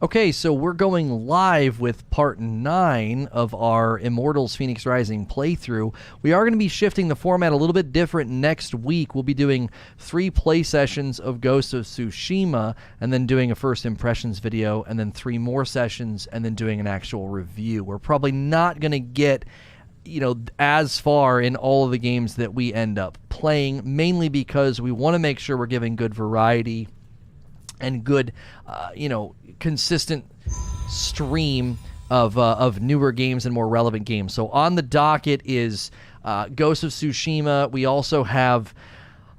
Okay, so we're going live with part 9 of our Immortals Fenyx Rising playthrough. We are going to be shifting the format a little bit different next week. We'll be doing 3 play sessions of Ghost of Tsushima, and then doing a first impressions video, and then 3 more sessions, and then doing an actual review. We're probably not going to get as far in all of the games that we end up playing, mainly because we want to make sure we're giving good variety and good, consistent stream of newer games and more relevant games. So on the docket is Ghost of Tsushima. We also have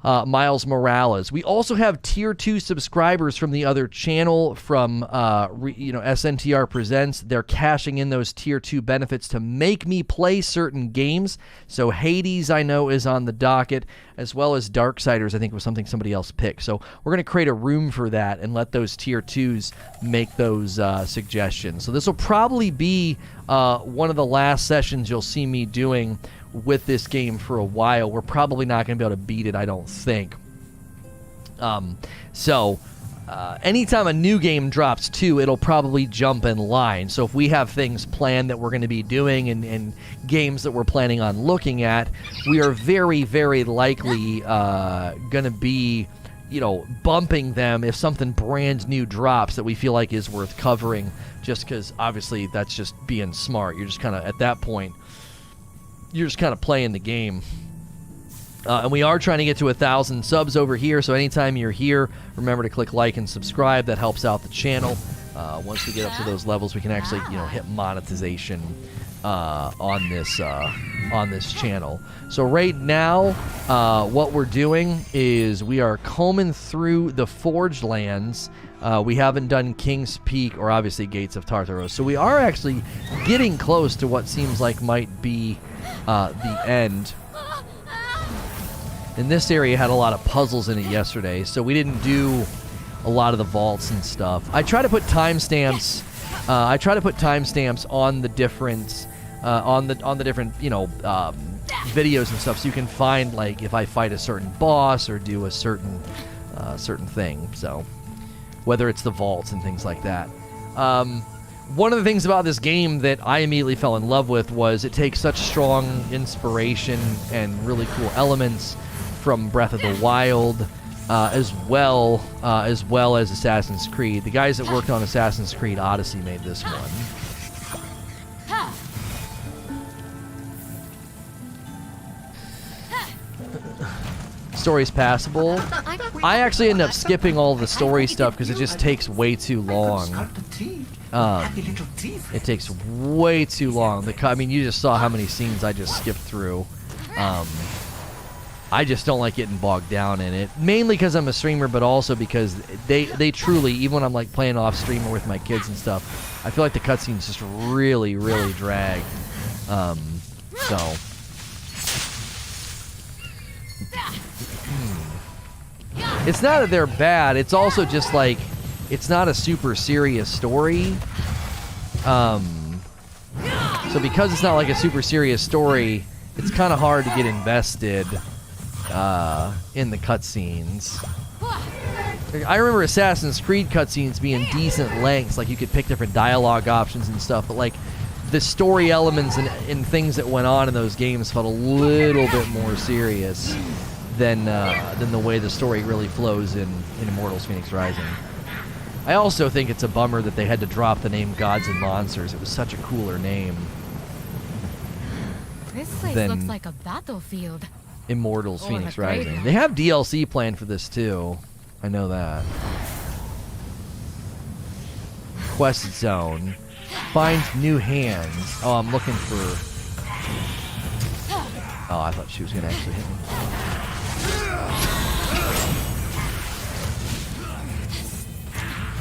Miles Morales. We also have Tier 2 subscribers from the other channel from SNTR Presents. They're cashing in those Tier 2 benefits to make me play certain games. So Hades, I know, is on the docket, as well as Darksiders, I think was something somebody else picked. So we're going to create a room for that and let those Tier 2s make those suggestions. So this will probably be one of the last sessions you'll see me doing with this game for a while. We're probably not going to be able to beat it, I don't think. Anytime a new game drops too, it'll probably jump in line. So if we have things planned that we're going to be doing and games that we're planning on looking at, we are very, very likely going to be bumping them if something brand new drops that we feel like is worth covering, just because obviously that's just being smart. You're just kind of, at that point, you're just kind of playing the game. And we are trying to get to 1,000 subs over here, so anytime you're here, remember to click like and subscribe. That helps out the channel. Once we get up to those levels, we can actually hit monetization on this channel. So right now, what we're doing is we are combing through the Forged Lands. We haven't done King's Peak or obviously Gates of Tartaros, so we are actually getting close to what seems like might be the end. And this area had a lot of puzzles in it yesterday, so we didn't do a lot of the vaults and stuff. I try to put timestamps. On the different videos and stuff, so you can find, like, if I fight a certain boss or do a certain thing. So whether it's the vaults and things like that. One of the things about this game that I immediately fell in love with was it takes such strong inspiration and really cool elements from Breath of the Wild, as well as Assassin's Creed. The guys that worked on Assassin's Creed Odyssey made this one. Story's passable. I actually end up skipping all the story stuff because it just takes way too long. It takes way too long. You just saw how many scenes I just skipped through. I just don't like getting bogged down in it. Mainly because I'm a streamer, but also because they truly, even when I'm like playing off stream or with my kids and stuff, I feel like the cutscenes just really, really drag. It's not that they're bad, it's also just like, it's not a super serious story. So because it's not like a super serious story, it's kind of hard to get invested in the cutscenes. I remember Assassin's Creed cutscenes being decent lengths, like you could pick different dialogue options and stuff, but like the story elements and things that went on in those games felt a little bit more serious than the way the story really flows in Immortals Fenyx Rising. I also think it's a bummer that they had to drop the name Gods and Monsters. It was such a cooler name. This place looks like a battlefield. Immortals Fenyx Rising. They have DLC planned for this too. I know that. Quest zone. Find new hands. Oh, I'm looking for... Oh, I thought she was going to actually hit me.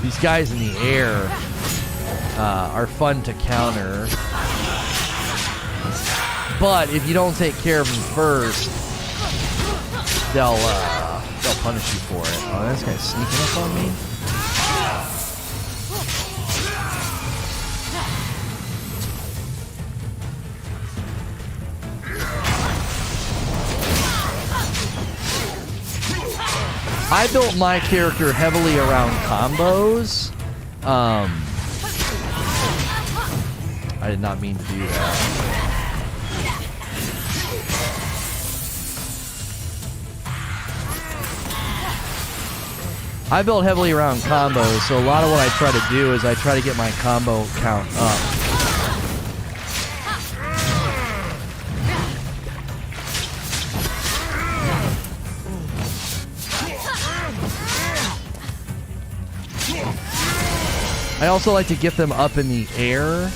These guys in the air are fun to counter. But if you don't take care of them first, they'll punish you for it. Oh, this guy's sneaking up on me. I built my character heavily around combos, I did not mean to do that. I build heavily around combos, so a lot of what I try to do is I try to get my combo count up. I also like to get them up in the air,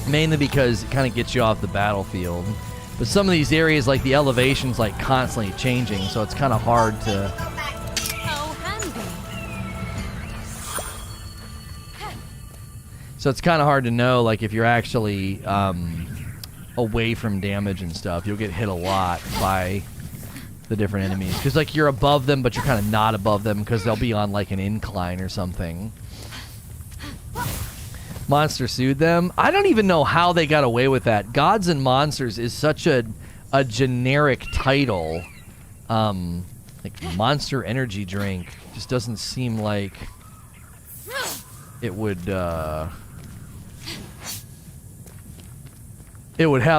mainly because it kind of gets you off the battlefield. But some of these areas, like the elevation's like constantly changing, so it's kind of hard to... So it's kind of hard to know, like, if you're actually away from damage and stuff. You'll get hit a lot by the different enemies. Because, like, you're above them, but you're kind of not above them because they'll be on, like, an incline or something. Monster soothe them. I don't even know how they got away with that. Gods and Monsters is such a generic title. Like, Monster Energy Drink just doesn't seem like it would have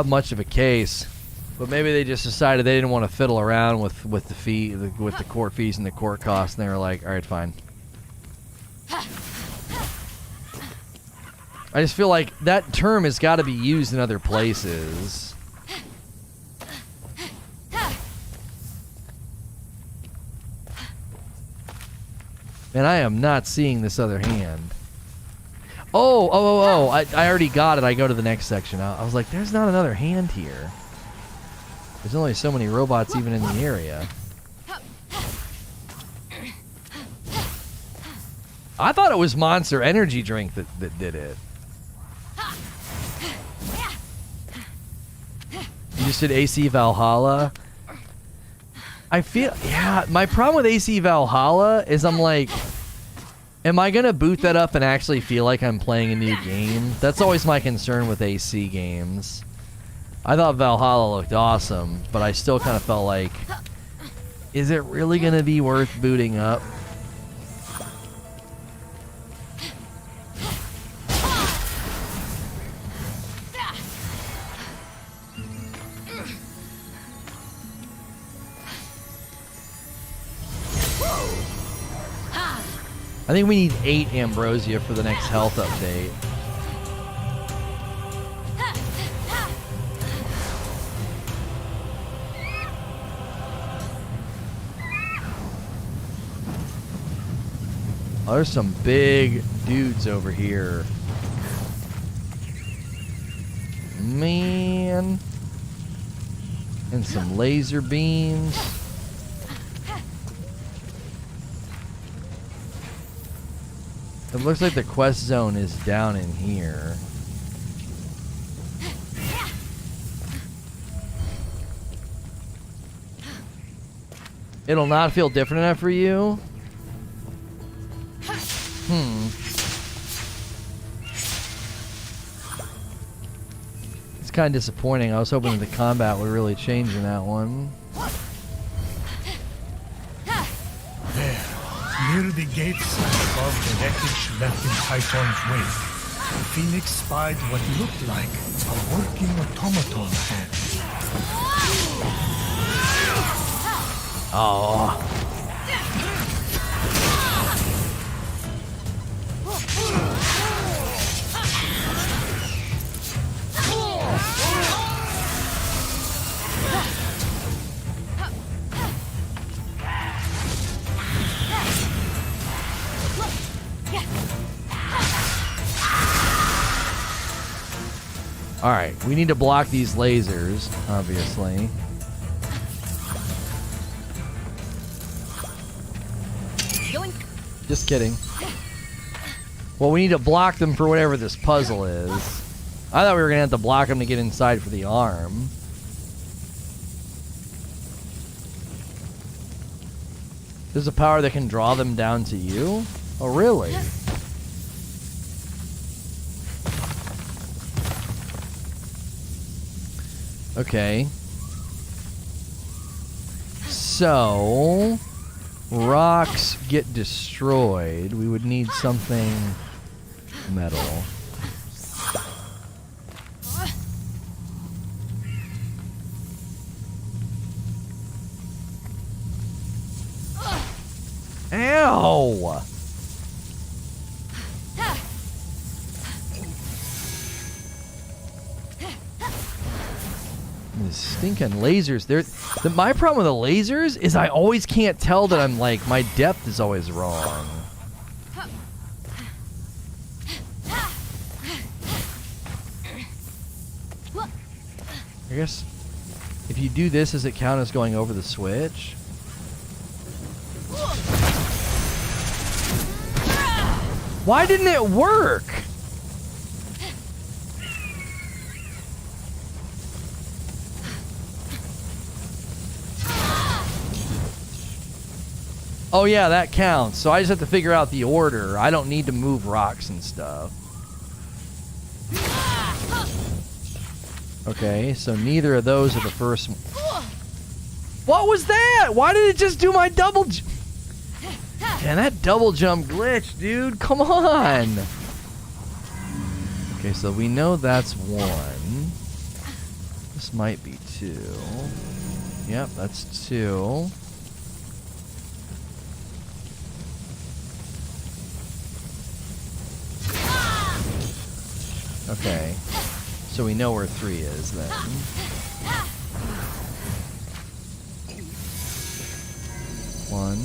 much of a case. But maybe they just decided they didn't want to fiddle around with the fee, with the court fees and the court costs, and they were like, all right, fine. I just feel like that term has got to be used in other places. And I am not seeing this other hand. Oh, I already got it. I go to the next section. I was like, there's not another hand here. There's only so many robots even in the area. I thought it was Monster Energy Drink that did it. You just did AC Valhalla? I feel... Yeah, my problem with AC Valhalla is I'm like... Am I going to boot that up and actually feel like I'm playing a new game? That's always my concern with AC games. I thought Valhalla looked awesome, but I still kind of felt like... Is it really going to be worth booting up? I think we need 8 Ambrosia for the next health update. Oh, there's some big dudes over here. Man. And some laser beams. It looks like the quest zone is down in here. It'll not feel different enough for you? It's kind of disappointing. I was hoping the combat would really change in that one. Near the gates and above the wreckage left in Titan's wake, the Phoenix spied what looked like a working automaton hand. Oh. Alright, we need to block these lasers, obviously. Just kidding. Well, we need to block them for whatever this puzzle is. I thought we were going to have to block them to get inside for the arm. There's a power that can draw them down to you? Oh, really? Okay. So, rocks get destroyed, we would need something metal. Ow! The stinking lasers. My problem with the lasers is I always can't tell that I'm like, my depth is always wrong. I guess if you do this, does it count as going over the switch? Why didn't it work? Oh yeah, that counts. So I just have to figure out the order. I don't need to move rocks and stuff. Okay, so neither of those are the first one. What was that? Why did it just do my double jump? Man, that double jump glitch, dude. Come on. Okay, so we know that's one. This might be two. Yep, that's two. Okay, so we know where three is then. One.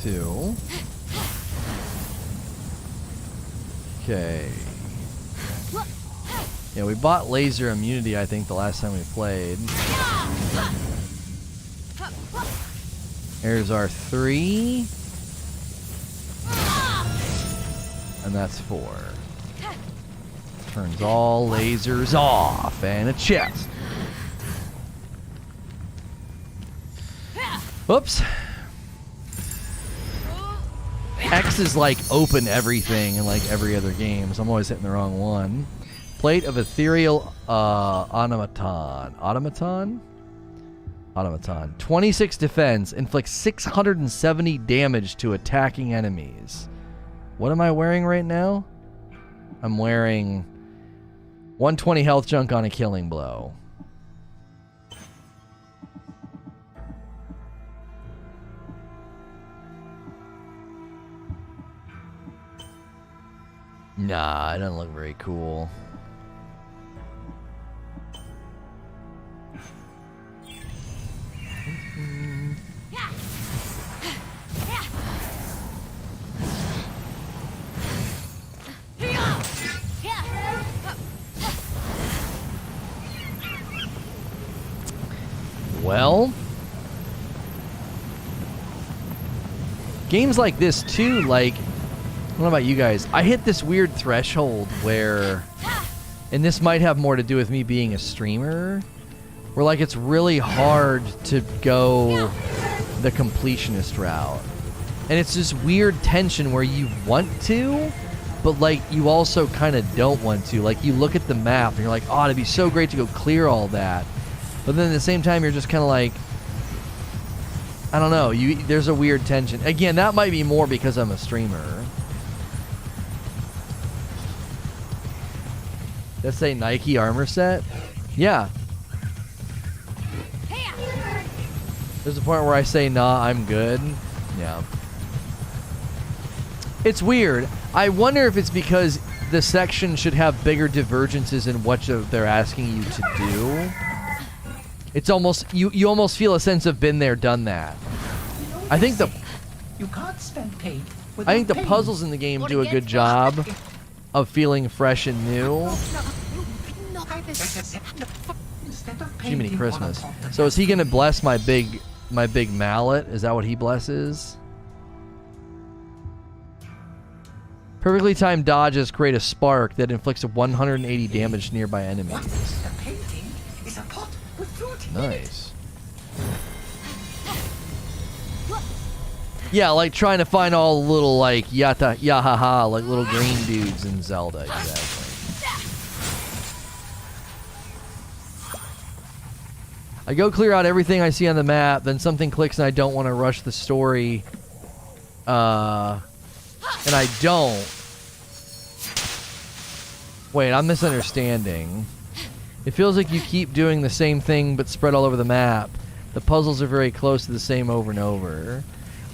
Two. Okay. Yeah, we bought laser immunity, I think, the last time we played. Here's our three. And that's four. Turns all lasers off. And a chest. Whoops. X is like open everything in like every other game, so I'm always hitting the wrong one. Plate of ethereal automaton. Automaton. 26 defense. Inflicts 670 damage to attacking enemies. What am I wearing right now? I'm wearing 120 health chunk on a killing blow. Nah, it doesn't look very cool. Well, games like this too, like, I don't know about you guys, I hit this weird threshold where, and this might have more to do with me being a streamer, where like it's really hard to go the completionist route. And it's this weird tension where you want to, but like you also kind of don't want to. Like you look at the map and you're like, oh, it'd be so great to go clear all that. But then at the same time, you're just kind of like, I don't know. There's a weird tension. Again, that might be more because I'm a streamer. Let's say Nike armor set. Yeah. There's a point where I say, nah, I'm good. Yeah. It's weird. I wonder if it's because the section should have bigger divergences in what they're asking you to do. It's almost, you almost feel a sense of been there, done that. I think the puzzles in the game do a good job of feeling fresh and new. Jiminy Christmas. So is he gonna bless my big mallet? Is that what he blesses? Perfectly timed dodges create a spark that inflicts 180 damage to nearby enemies. Nice. Yeah, like trying to find all the little like yahaha, like little green dudes in Zelda. Exactly. I go clear out everything I see on the map, then something clicks and I don't want to rush the story. And I don't. Wait, I'm misunderstanding. It feels like you keep doing the same thing but spread all over the map. The puzzles are very close to the same over and over.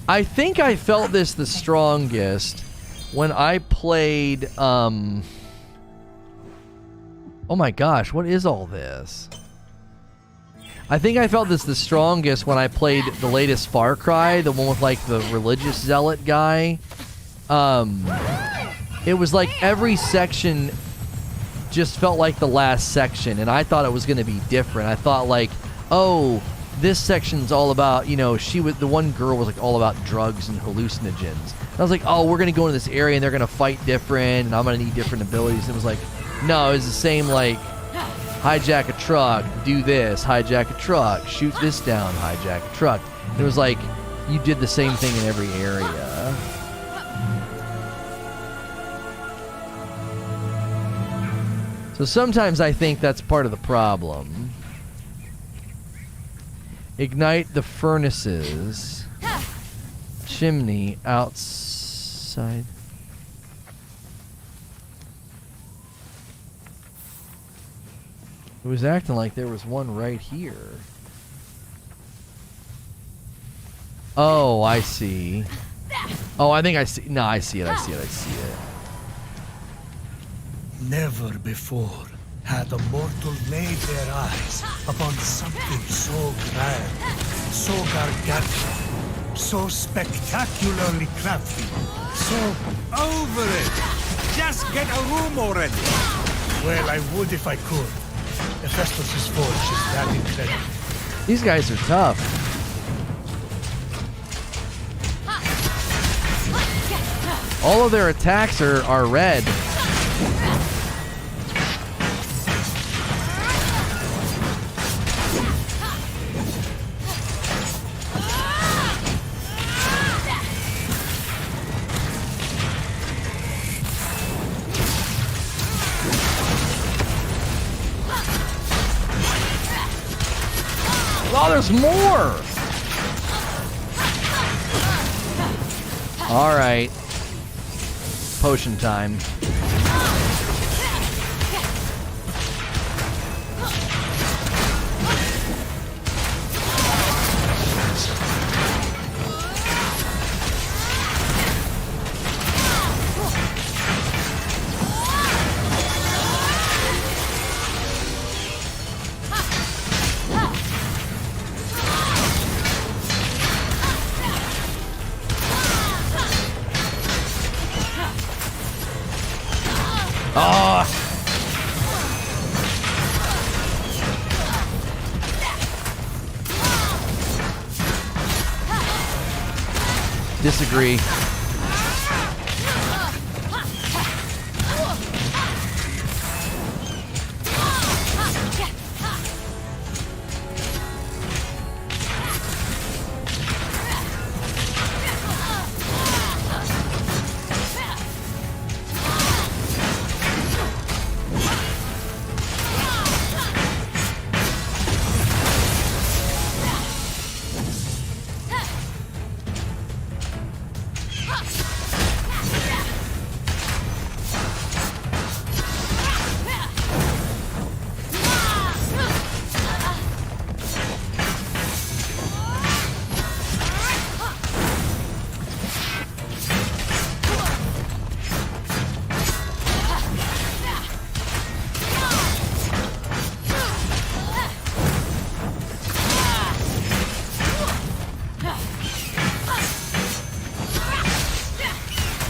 I think I felt this the strongest when I played, oh my gosh, what is all this? I think I felt this the strongest when I played the latest Far Cry, the one with like the religious zealot guy. It was like every section just felt like the last section, and I thought it was going to be different. I thought like, oh, this section's all about, you know, the one girl was like all about drugs and hallucinogens. And I was like, oh, we're going to go into this area and they're going to fight different and I'm going to need different abilities. And it was like, no, it was the same, like, hijack a truck, do this, hijack a truck, shoot this down, hijack a truck. And it was like, you did the same thing in every area. So sometimes I think that's part of the problem. Ignite the furnaces. Chimney outside. It was acting like there was one right here. Oh, I see. Oh, I think I see. No, I see it. I see it. I see it. Never before had a mortal laid their eyes upon something so grand, so gargantuan, so spectacularly crafty, so over it. Just get a room already. Well, I would if I could. Haphaistos' forge is that incredible. These guys are tough. All of their attacks are red. Oh, there's more! Alright. Potion time. Disagree.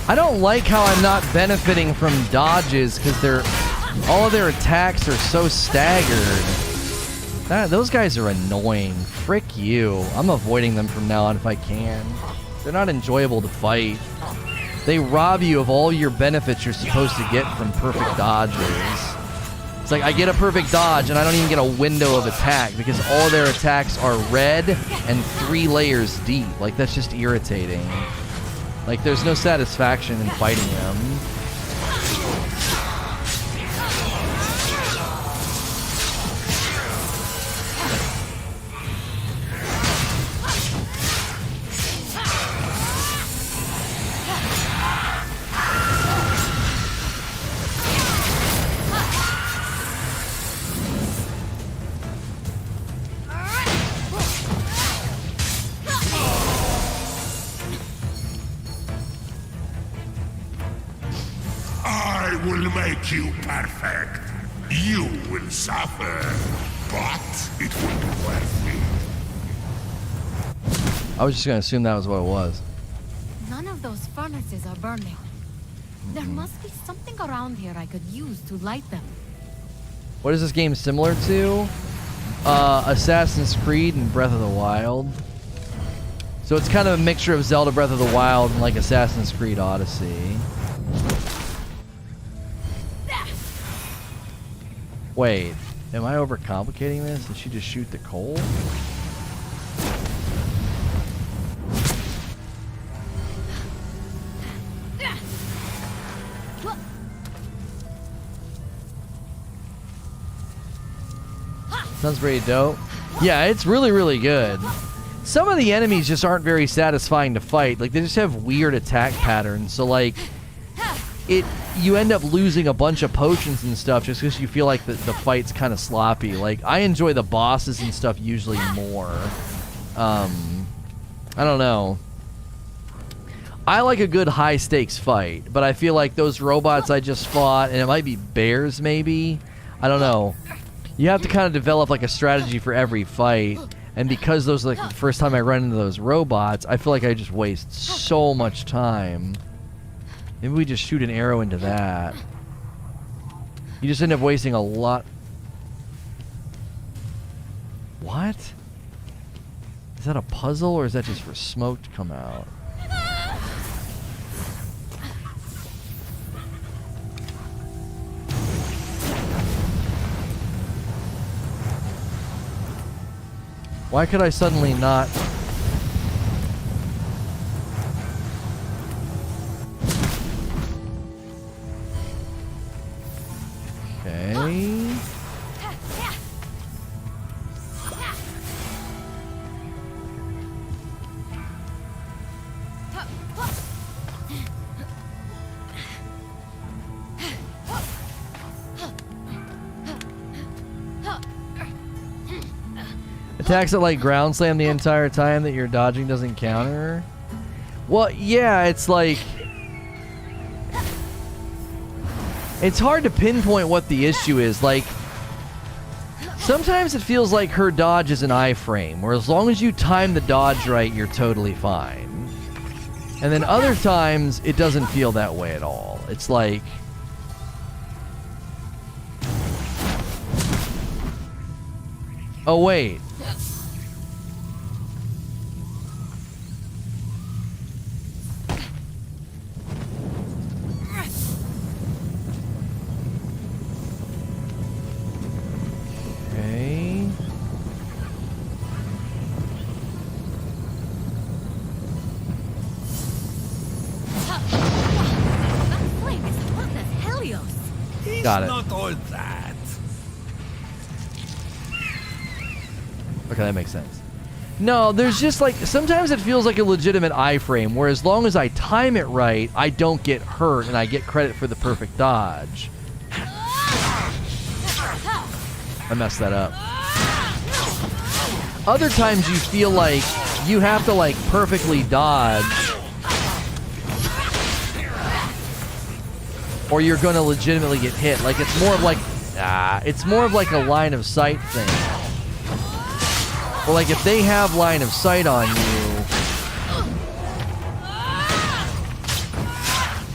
I don't like how I'm not benefiting from dodges because all of their attacks are so staggered. Those guys are annoying. Frick you. I'm avoiding them from now on if I can. They're not enjoyable to fight. They rob you of all your benefits you're supposed to get from perfect dodges. It's like I get a perfect dodge and I don't even get a window of attack because all their attacks are red and 3 layers deep. Like, that's just irritating. Like, there's no satisfaction in fighting them. will make you perfect. You will suffer, but it will be worth it. I was just gonna assume that was what it was. None of those furnaces are burning. There must be something around here I could use to light them. What is this game similar to? Assassin's Creed and Breath of the Wild. So it's kind of a mixture of Zelda Breath of the Wild and like Assassin's Creed Odyssey. Wait, am I overcomplicating this? Did she just shoot the coal? Sounds pretty dope. Yeah, it's really, really good. Some of the enemies just aren't very satisfying to fight. Like, they just have weird attack patterns. So, like, you end up losing a bunch of potions and stuff just because you feel like the fight's kind of sloppy. Like, I enjoy the bosses and stuff usually more. I don't know. I like a good high-stakes fight, but I feel like those robots I just fought, and it might be bears maybe, I don't know. You have to kind of develop like a strategy for every fight, and because those are like the first time I run into those robots, I feel like I just waste so much time. Maybe we just shoot an arrow into that. You just end up wasting a lot. What? Is that a puzzle, or is that just for smoke to come out? Why could I suddenly not? Okay. Attacks that like ground slam the entire time that your dodging doesn't counter. Well, yeah, it's like it's hard to pinpoint what the issue is. Like sometimes it feels like her dodge is an iframe, where as long as you time the dodge right, you're totally fine. And then other times it doesn't feel that way at all. It's like oh wait. Got it. Not all that. Okay, that makes sense. No, there's just like sometimes it feels like a legitimate iframe, where as long as I time it right, I don't get hurt and I get credit for the perfect dodge. I messed that up. Other times you feel like you have to like perfectly dodge, or you're going to legitimately get hit. Like it's more of like a line of sight thing. Or like if they have line of sight on you,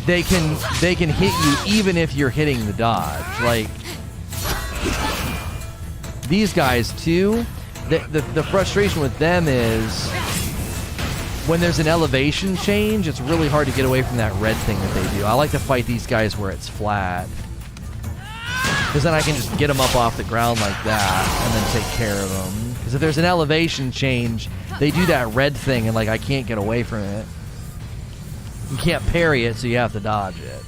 they can hit you even if you're hitting the dodge. Like these guys too, the frustration with them is when there's an elevation change, it's really hard to get away from that red thing that they do. I like to fight these guys where it's flat, because then I can just get them up off the ground like that and then take care of them. Because if there's an elevation change, they do that red thing and like I can't get away from it. You can't parry it, so you have to dodge it.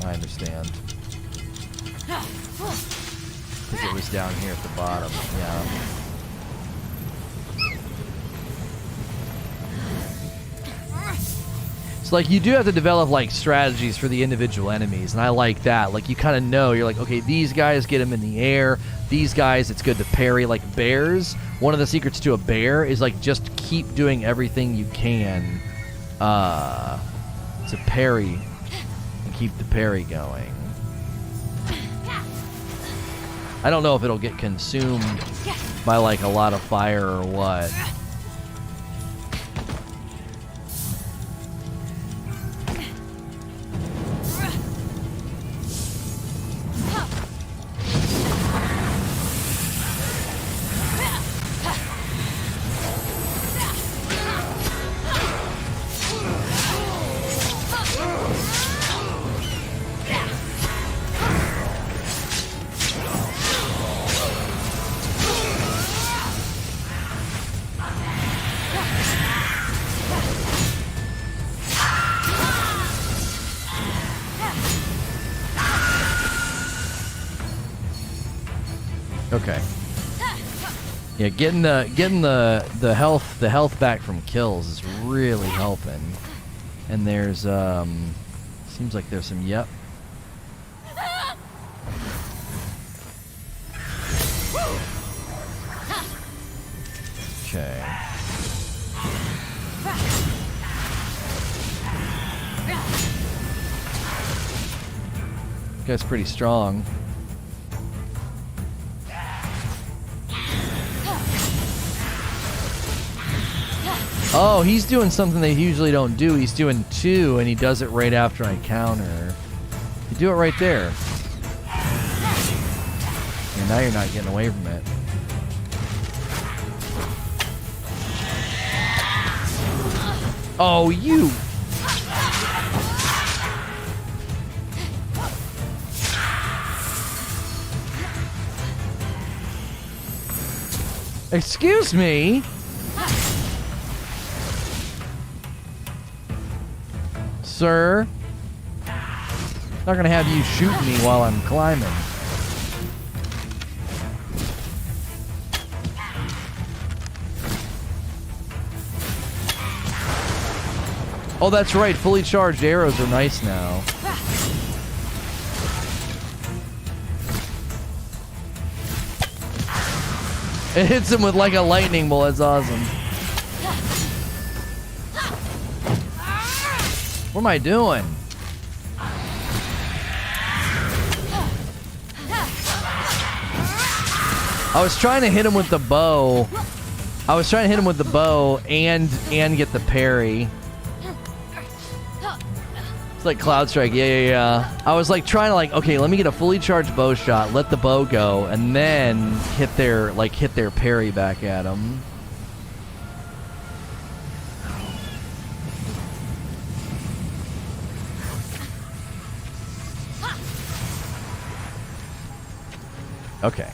I understand. I think it was down here at the bottom. Yeah. So, like, you do have to develop, like, strategies for the individual enemies, and I like that. Like, you kind of know, you're like, okay, these guys, get them in the air. These guys, it's good to parry. Like, bears, one of the secrets to a bear is, like, just keep doing everything you can to parry and keep the parry going. I don't know if it'll get consumed by, like, a lot of fire or what. Okay. Yeah, getting the health back from kills is really helping. And there's seems like there's some Okay. This guy's pretty strong. Oh, he's doing something they usually don't do. He's doing 2, and he does it right after I counter. You do it right there. And now you're not getting away from it. Oh, you... Excuse me? Sir? Not gonna have you shoot me while I'm climbing. Oh, that's right. Fully charged arrows are nice now. It hits him with like a lightning bolt. That's awesome. What am I doing? I was trying to hit him with the bow. And get the parry. It's like Cloud Strike. Yeah. I was like trying to like, okay, let me get a fully charged bow shot, let the bow go, and then hit their parry back at him. Okay.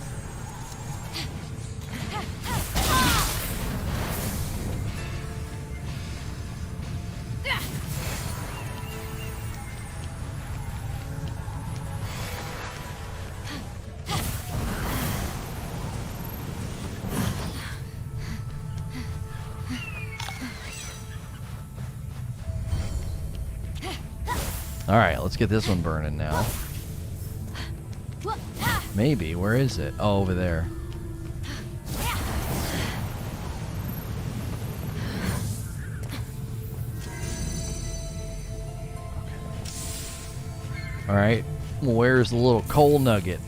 All right, let's get this one burning now. Maybe. Where is it? Oh, over there. All right. Where's the little coal nugget?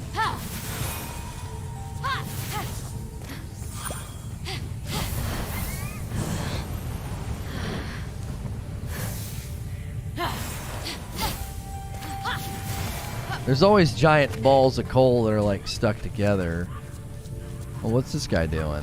There's always giant balls of coal that are like stuck together. Well, what's this guy doing?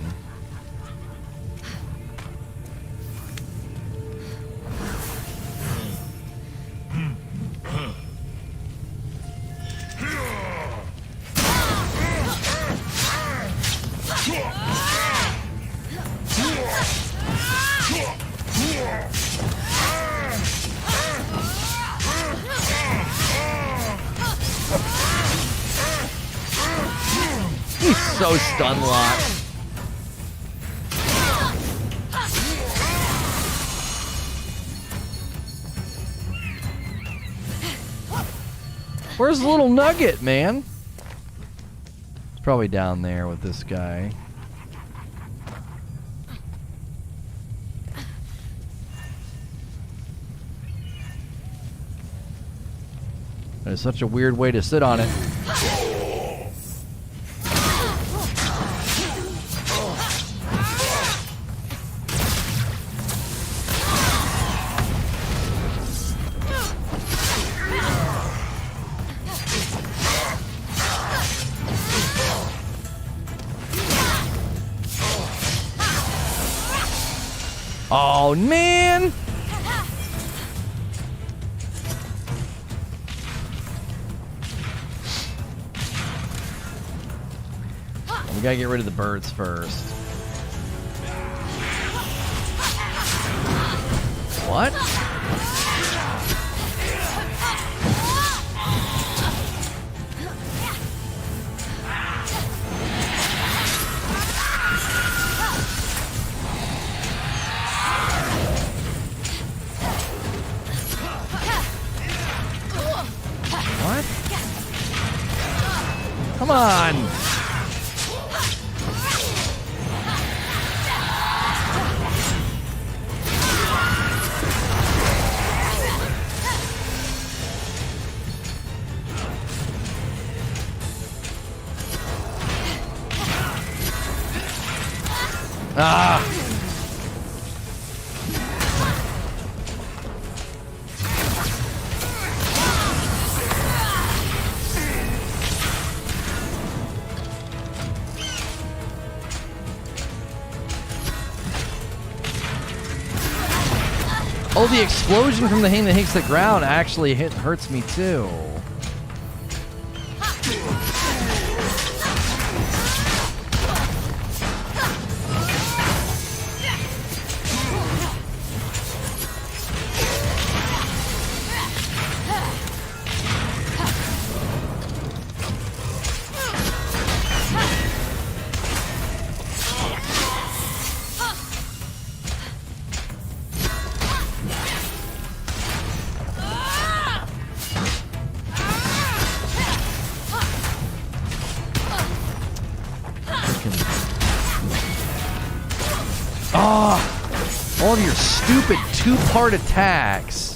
So stun locked. Where's the little nugget, man? It's probably down there with this guy. That is such a weird way to sit on it. Oh, man! We gotta get rid of the birds first. What? What? Come on! Ah! Oh, the explosion from the thing that hits the ground actually hurts me too. Oh, all of your stupid two-part attacks.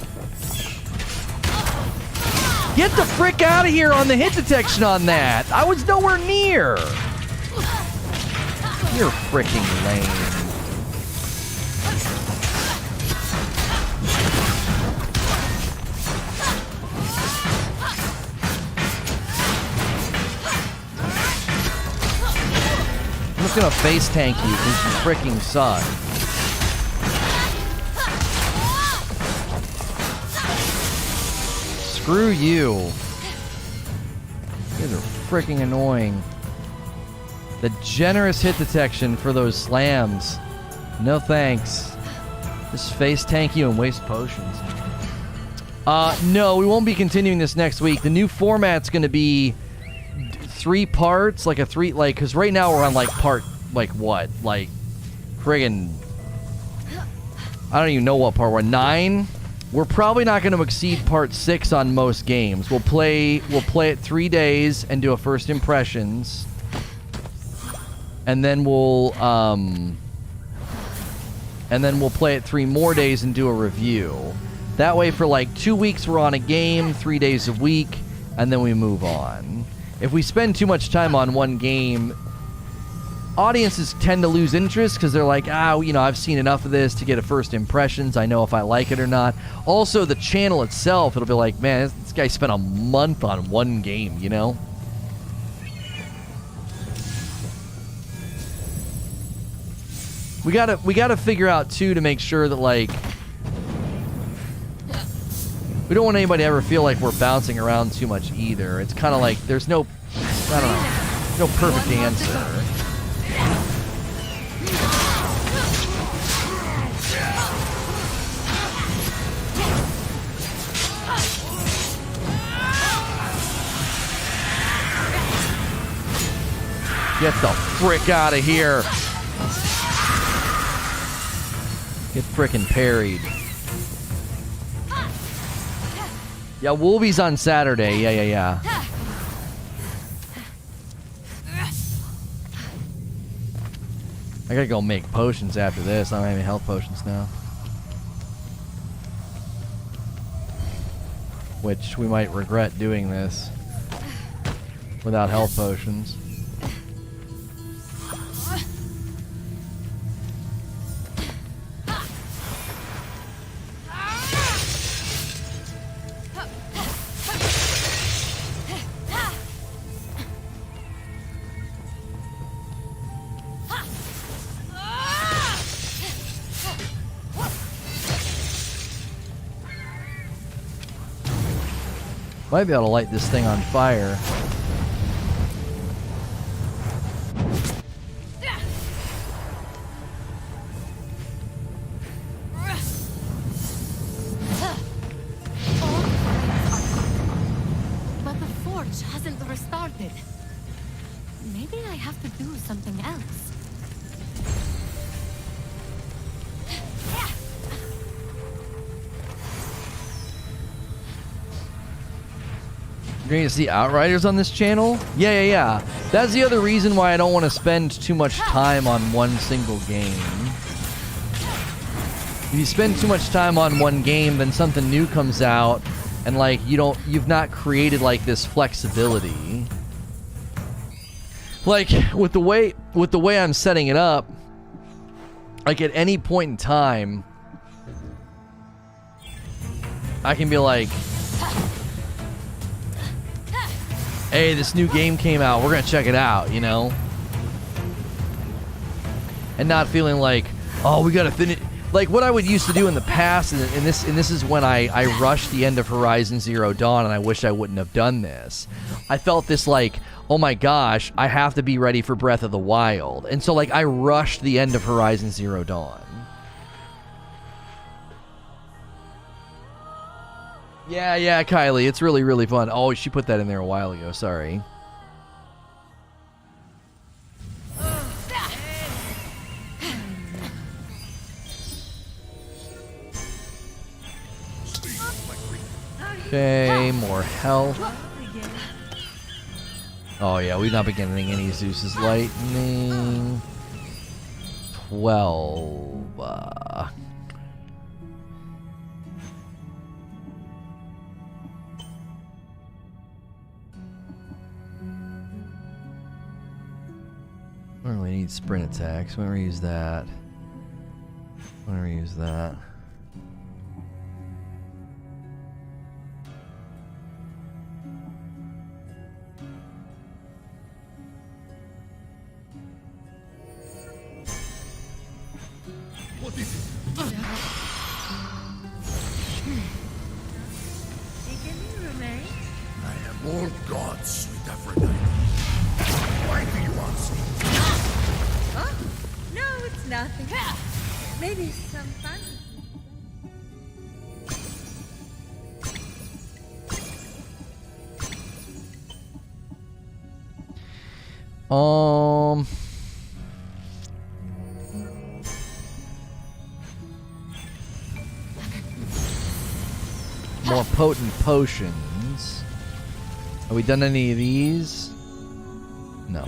Get the frick out of here on the hit detection on that. I was nowhere near. You're freaking lame. I'm just gonna face tank you because you freaking suck. Screw you. You guys are freaking annoying. The generous hit detection for those slams. No thanks. Just face tank you and waste potions. No, we won't be continuing this next week. The new format's gonna be 3 parts, like a 3, like, because right now we're on like part, like what, like friggin', I don't even know what part we're on, 9. We're probably not going to exceed part 6 on most games. We'll play it 3 days and do a first impressions, and then we'll play it 3 more days and do a review. That way, for like 2 weeks we're on a game, 3 days a week, and then we move on. If we spend too much time on one game, audiences tend to lose interest because they're like, I've seen enough of this to get a first impressions. I know if I like it or not. Also, the channel itself, it'll be like, man, this guy spent a month on one game, you know? We gotta figure out, too, to make sure that, like, we don't want anybody to ever feel like we're bouncing around too much either. It's kind of like there's no, I don't know, no perfect answer. Get the frick out of here. Get frickin' parried. Yeah, Wolvie's on Saturday. Yeah. I gotta go make potions after this. I don't have any health potions now. Which we might regret doing this without health potions. Might be able to light this thing on fire. But the forge hasn't restarted. Maybe I have to do something else. You're going to see Outriders on this channel? Yeah. That's the other reason why I don't want to spend too much time on one single game. If you spend too much time on one game, then something new comes out, and like you've not created like this flexibility. Like with the way I'm setting it up, like at any point in time, I can be like, hey, this new game came out, we're gonna check it out, you know? And not feeling like, oh, we gotta finish. Like what I would used to do in the past, and this is when I rushed the end of Horizon Zero Dawn, and I wish I wouldn't have done this. I felt this like, oh my gosh, I have to be ready for Breath of the Wild. And so like I rushed the end of Horizon Zero Dawn. Yeah, Kylie, it's really, really fun. Oh, she put that in there a while ago, sorry. Okay, more health. Oh yeah, we've not been getting any Zeus's Lightning. 12. I don't really need sprint attacks. When do we use that? When do we use that? What is it? I am all gods, sweet Aphrodite. Why do you ask? Oh, no, it's nothing. Maybe some fun. More potent potions. Have we done any of these? No.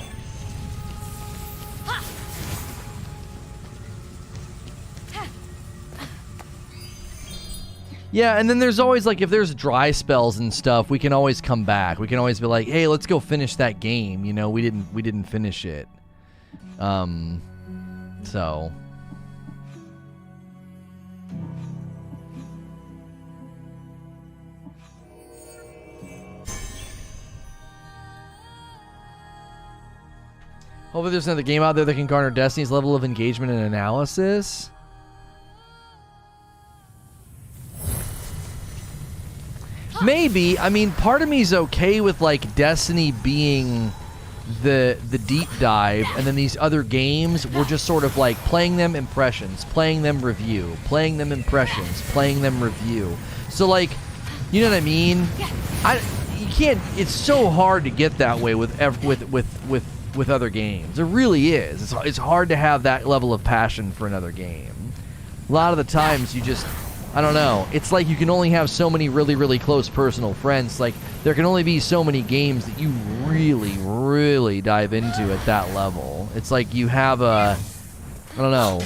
Yeah, and then there's always like, if there's dry spells and stuff, we can always come back. We can always be like, hey, let's go finish that game. You know, we didn't finish it. So. Hopefully there's another game out there that can garner Destiny's level of engagement and analysis. Maybe. I mean, part of me is okay with like Destiny being the deep dive, and then these other games we're just sort of like playing them impressions, playing them review, playing them impressions, playing them review. So like, you know what I mean? You can't. It's so hard to get that way with other games. It really is. It's hard to have that level of passion for another game. A lot of the times you just I don't know. It's like you can only have so many really, really close personal friends. Like, there can only be so many games that you really, really dive into at that level. It's like you have a, I don't know,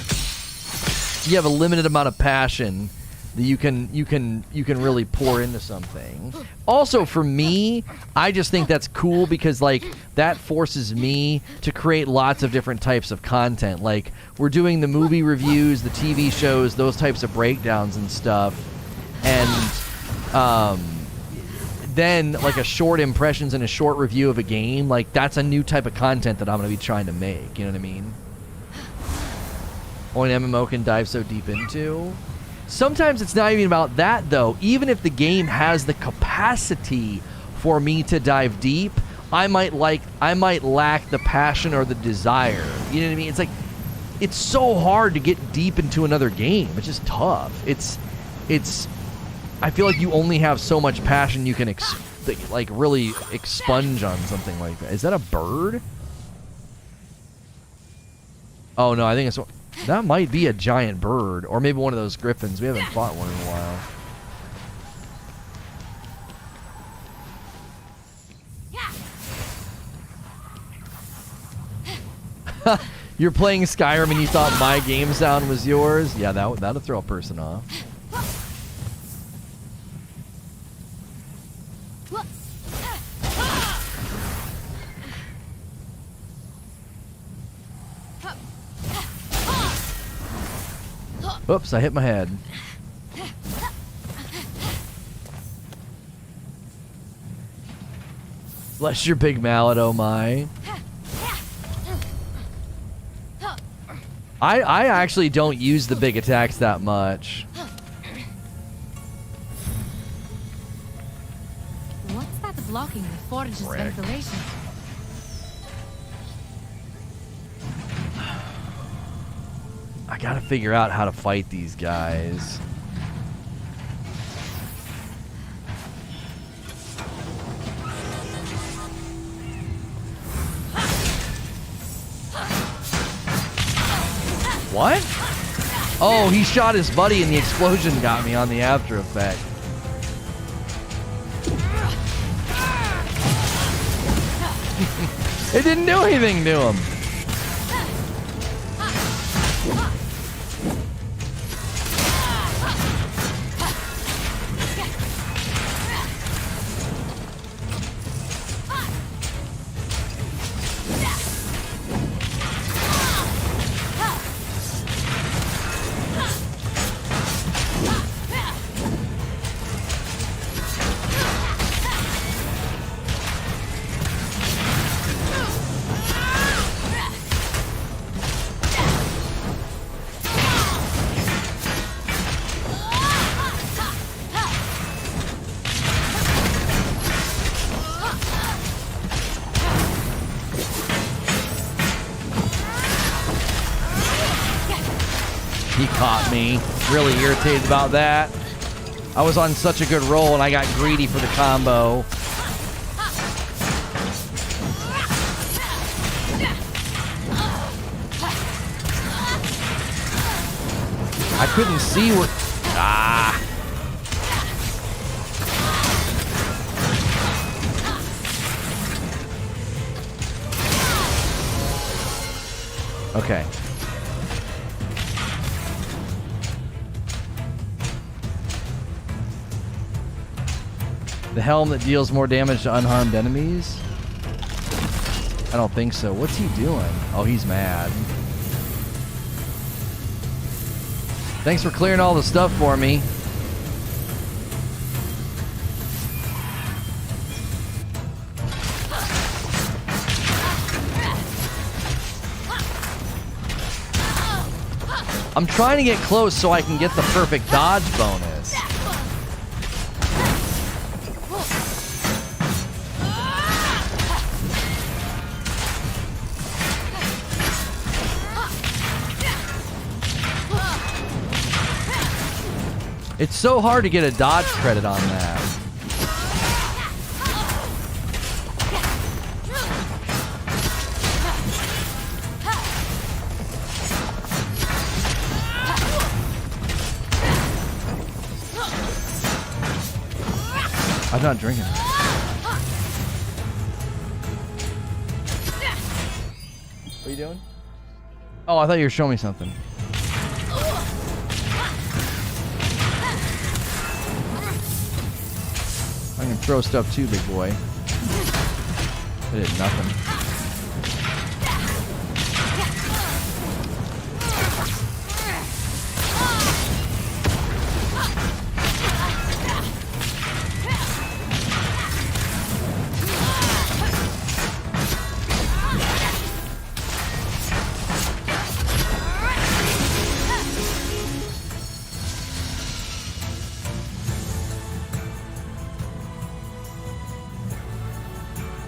you have a limited amount of passion that you can really pour into something. Also, for me, I just think that's cool because, like, that forces me to create lots of different types of content. Like, we're doing the movie reviews, the TV shows, those types of breakdowns and stuff, and then like a short impressions and a short review of a game. Like, that's a new type of content that I'm going to be trying to make. You know what I mean? Only an MMO can dive so deep into. Sometimes it's not even about that, though. Even if the game has the capacity for me to dive deep, I might lack the passion or the desire. You know what I mean? It's like, it's so hard to get deep into another game. It's just tough. It's I feel like you only have so much passion you can really expunge on something like that. Is that a bird? Oh no, I think it's, that might be a giant bird, or maybe one of those griffins. We haven't fought one in a while. You're playing Skyrim and you thought my game sound was yours? Yeah, that'll throw a person off. Oops, I hit my head. Bless your big mallet, oh my. I actually don't use the big attacks that much. What's that blocking the forge's Frick. ventilation? I gotta figure out how to fight these guys. What? Oh, he shot his buddy and the explosion got me on the after effect. It didn't do anything to him. He caught me. Really irritated about that. I was on such a good roll and I got greedy for the combo. I couldn't see what... Ah! Okay. The helm that deals more damage to unharmed enemies? I don't think so. What's he doing? Oh, he's mad. Thanks for clearing all the stuff for me. I'm trying to get close so I can get the perfect dodge bonus. It's so hard to get a dodge credit on that. I'm not drinking. What are you doing? Oh, I thought you were showing me something. I can throw stuff too, big boy. I did nothing.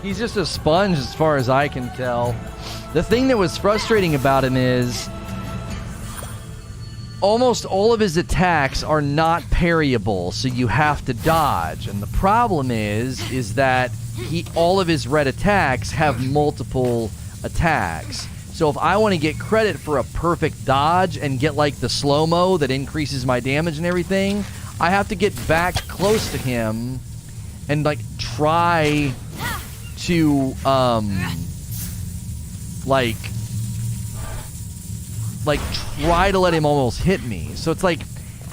He's just a sponge as far as I can tell. The thing that was frustrating about him is almost all of his attacks are not parryable, so you have to dodge. And the problem is that all of his red attacks have multiple attacks. So if I want to get credit for a perfect dodge and get like the slow-mo that increases my damage and everything, I have to get back close to him and like try to try to let him almost hit me. So it's like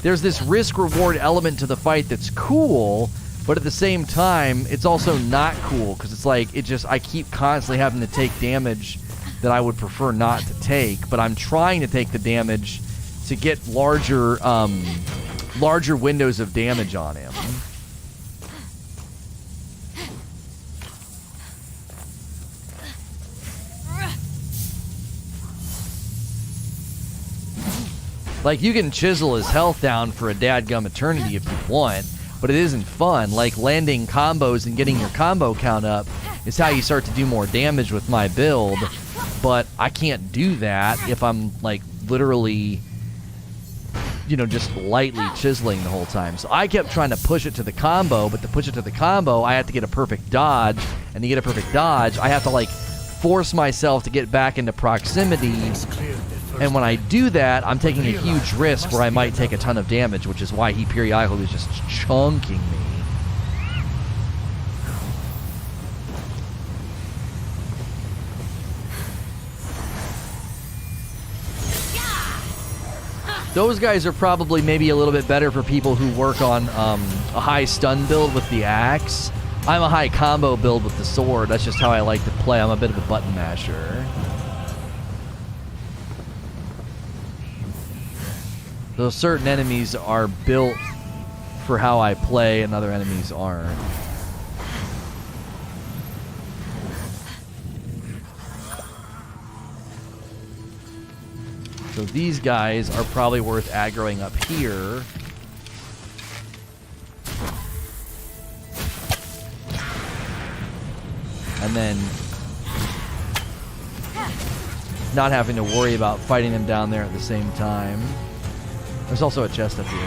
there's this risk-reward element to the fight that's cool, but at the same time it's also not cool because it's like I keep constantly having to take damage that I would prefer not to take, but I'm trying to take the damage to get larger windows of damage on him. Like, you can chisel his health down for a dadgum eternity if you want, but it isn't fun. Like, landing combos and getting your combo count up is how you start to do more damage with my build, but I can't do that if I'm, like, literally, you know, just lightly chiseling the whole time. So I kept trying to push it to the combo, but to push it to the combo, I have to get a perfect dodge, and to get a perfect dodge, I have to, like, force myself to get back into proximity. And when I do that, I'm taking a huge risk where I might take a ton of damage, which is why he periodically was just chunking me. Those guys are probably maybe a little bit better for people who work on a high stun build with the axe. I'm a high combo build with the sword. That's just how I like to play. I'm a bit of a button masher. So certain enemies are built for how I play and other enemies aren't. So these guys are probably worth aggroing up here. And then not having to worry about fighting them down there at the same time. There's also a chest up here.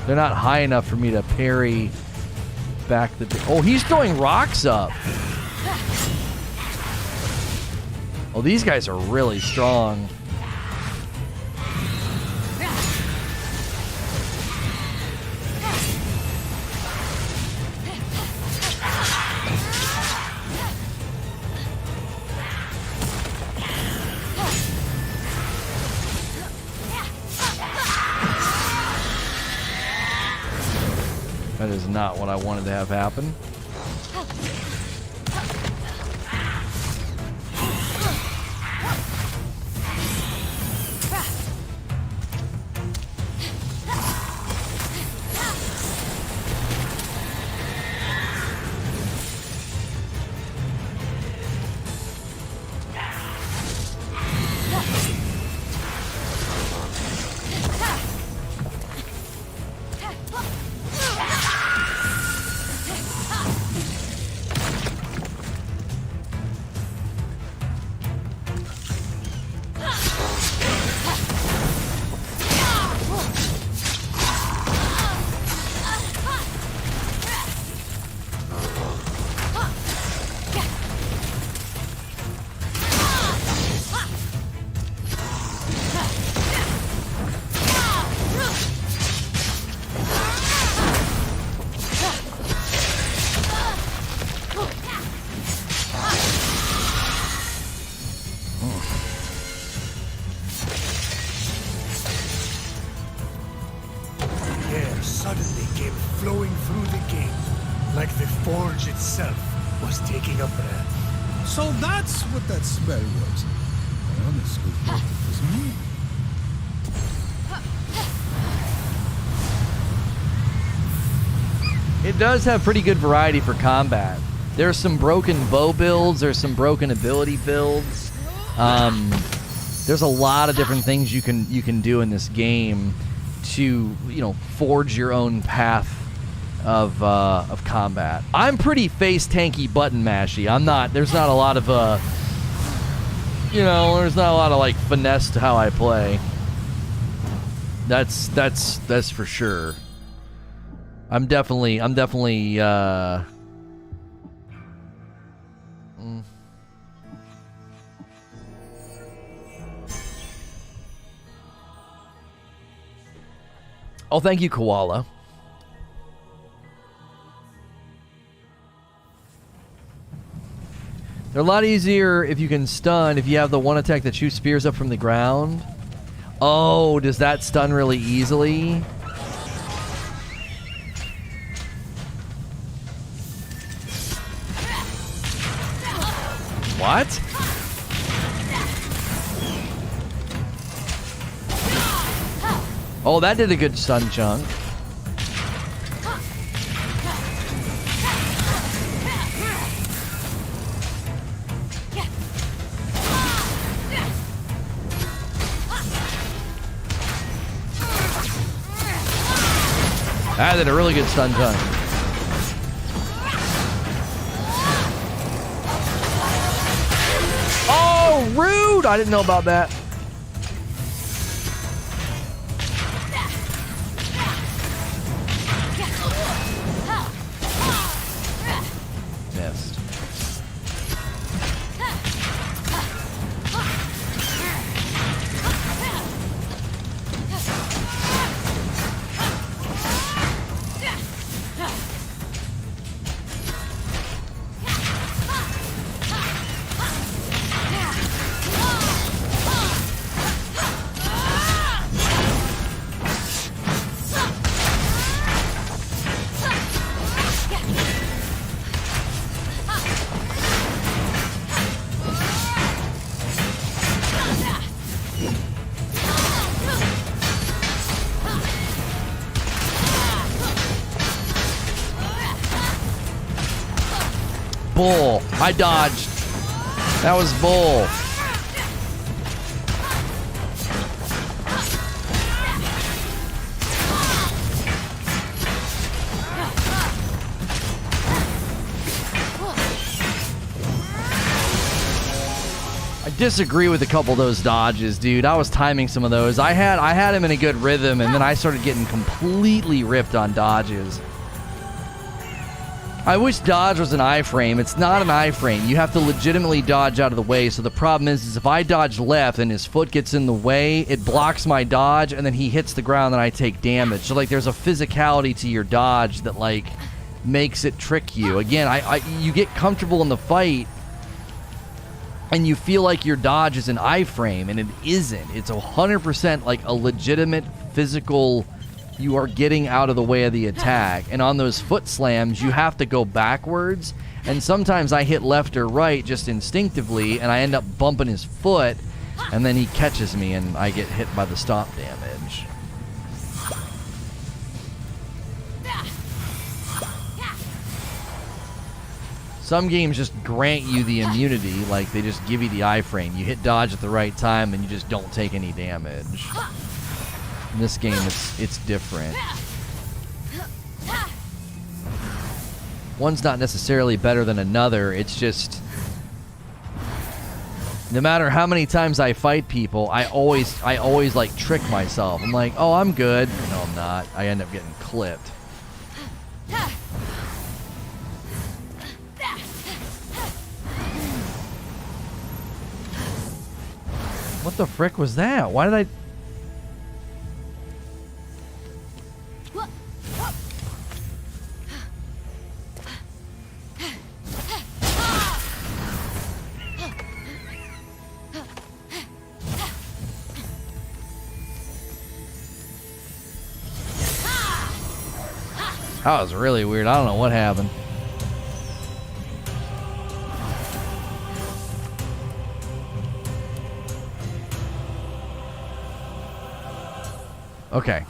They're not high enough for me to parry back the... Oh, he's throwing rocks up. Oh, these guys are really strong. That is not what I wanted to have happen. myself was taking a breath. So that's what that smell was. Well, that's good for me. It does have pretty good variety for combat. There's some broken bow builds. There's some broken ability builds. There's a lot of different things you can do in this game to, you know, forge your own path of combat. I'm pretty face tanky, button mashy. I'm not. There's not a lot of you know, there's not a lot of like finesse to how I play. That's for sure. I'm definitely Oh, thank you, Koala. They're a lot easier if you can stun, if you have the one attack that shoots spears up from the ground. Oh, does that stun really easily? What? Oh, that did a good stun chunk. That did a really good stun chunk. Oh, rude! I didn't know about that. Missed. Bull. I dodged. That was bull. I disagree with a couple of those dodges, dude. I was timing some of those. I had him in a good rhythm, and then I started getting completely ripped on dodges. I wish dodge was an iframe. It's not an iframe. You have to legitimately dodge out of the way. So the problem is if I dodge left and his foot gets in the way, it blocks my dodge, and then he hits the ground and I take damage. So like there's a physicality to your dodge that like makes it trick you. Again, you get comfortable in the fight and you feel like your dodge is an iframe, and it isn't. It's 100% like a legitimate physical. You are getting out of the way of the attack. And on those foot slams, you have to go backwards. And sometimes I hit left or right just instinctively, and I end up bumping his foot, and then he catches me, and I get hit by the stomp damage. Some games just grant you the immunity, like they just give you the iframe. You hit dodge at the right time, and you just don't take any damage. In this game, it's different. One's not necessarily better than another. It's just no matter how many times I fight people, I always like trick myself. I'm like, oh, I'm good. No, I'm not. I end up getting clipped. What the frick was that? Why did I... That was really weird. I don't know what happened. Okay.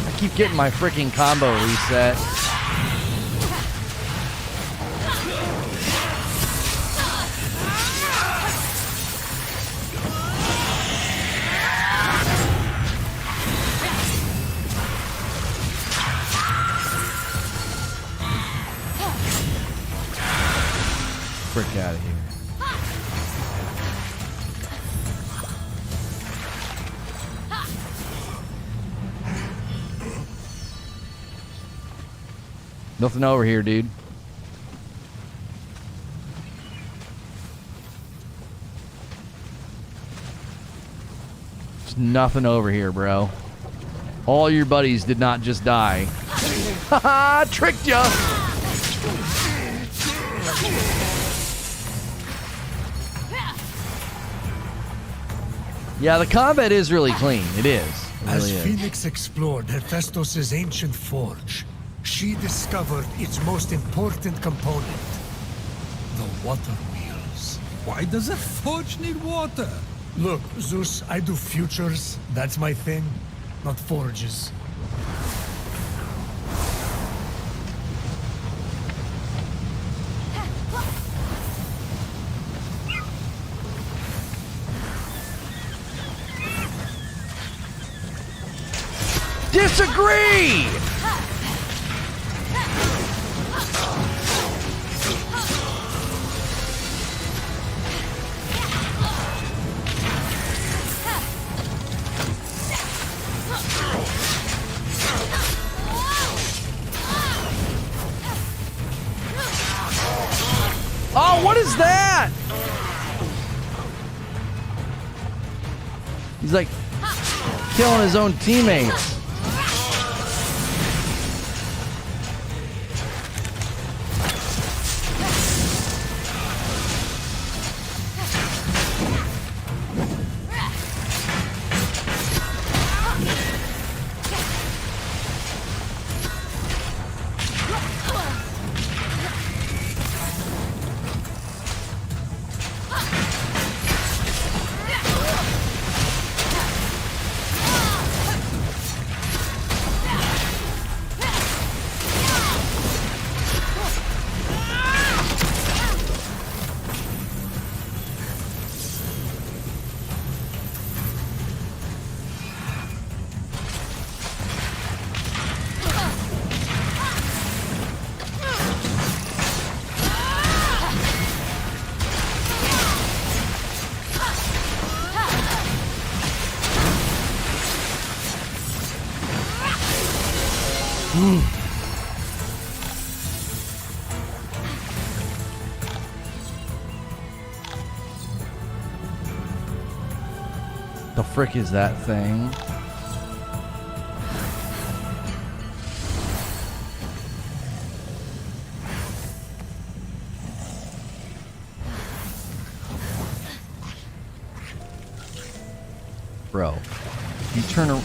I keep getting my freaking combo reset. Frick out of here. Nothing over here, dude. There's nothing over here, bro. All your buddies did not just die. Haha, tricked ya! Yeah, the combat is really clean. It is. It really As is. Fenyx explored Hephaistos' ancient forge, she discovered its most important component, the water wheels. Why does a forge need water? Look, Zeus, I do futures. That's my thing, not forges. Disagree! Oh, what is that? He's like killing his own teammates. The frick is that thing? Bro, you turn around.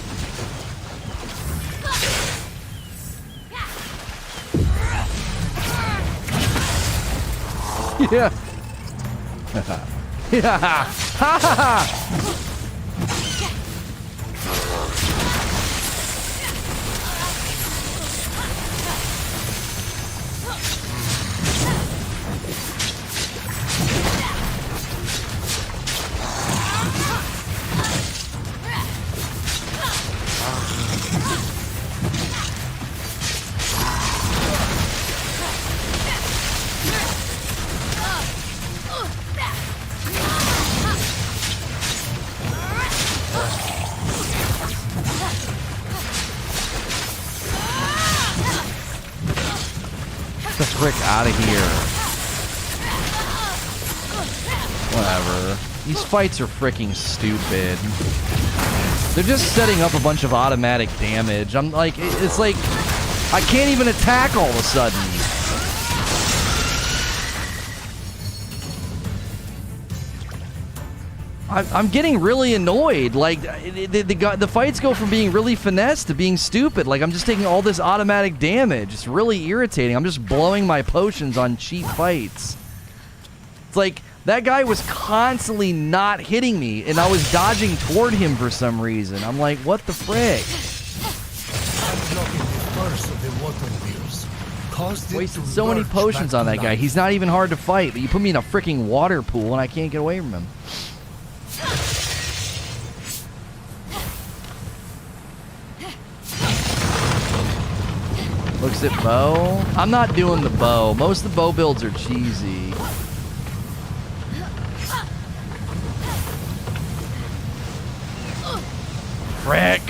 Yeah. Yeah. Ha ha ha. The frick out of here. Whatever. These fights are freaking stupid. They're just setting up a bunch of automatic damage. I'm like, it's like I can't even attack all of a sudden. I'm getting really annoyed. Like, the fights go from being really finesse to being stupid. Like, I'm just taking all this automatic damage. It's really irritating. I'm just blowing my potions on cheap fights. It's like, that guy was constantly not hitting me, and I was dodging toward him for some reason. I'm like, what the frick? Unblocking the first of the water wheels caused it Wasted to so many lurch potions back on to that guy. life. He's not even hard to fight, but you put me in a freaking water pool, and I can't get away from him. Looks at bow. I'm not doing the bow. Most of the bow builds are cheesy. Frick.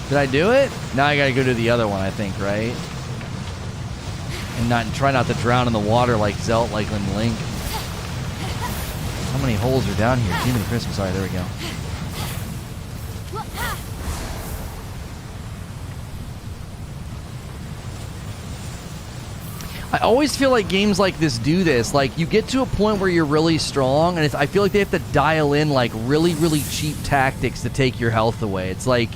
Did I do it? Now I gotta go to the other one, I think, right? And try not to drown in the water like Zelt, like in Link. How many holes are down here? Demon Christmas. Sorry, there we go. I always feel like games like this do this. Like, you get to a point where you're really strong, and I feel like they have to dial in, like, really, really cheap tactics to take your health away. It's like,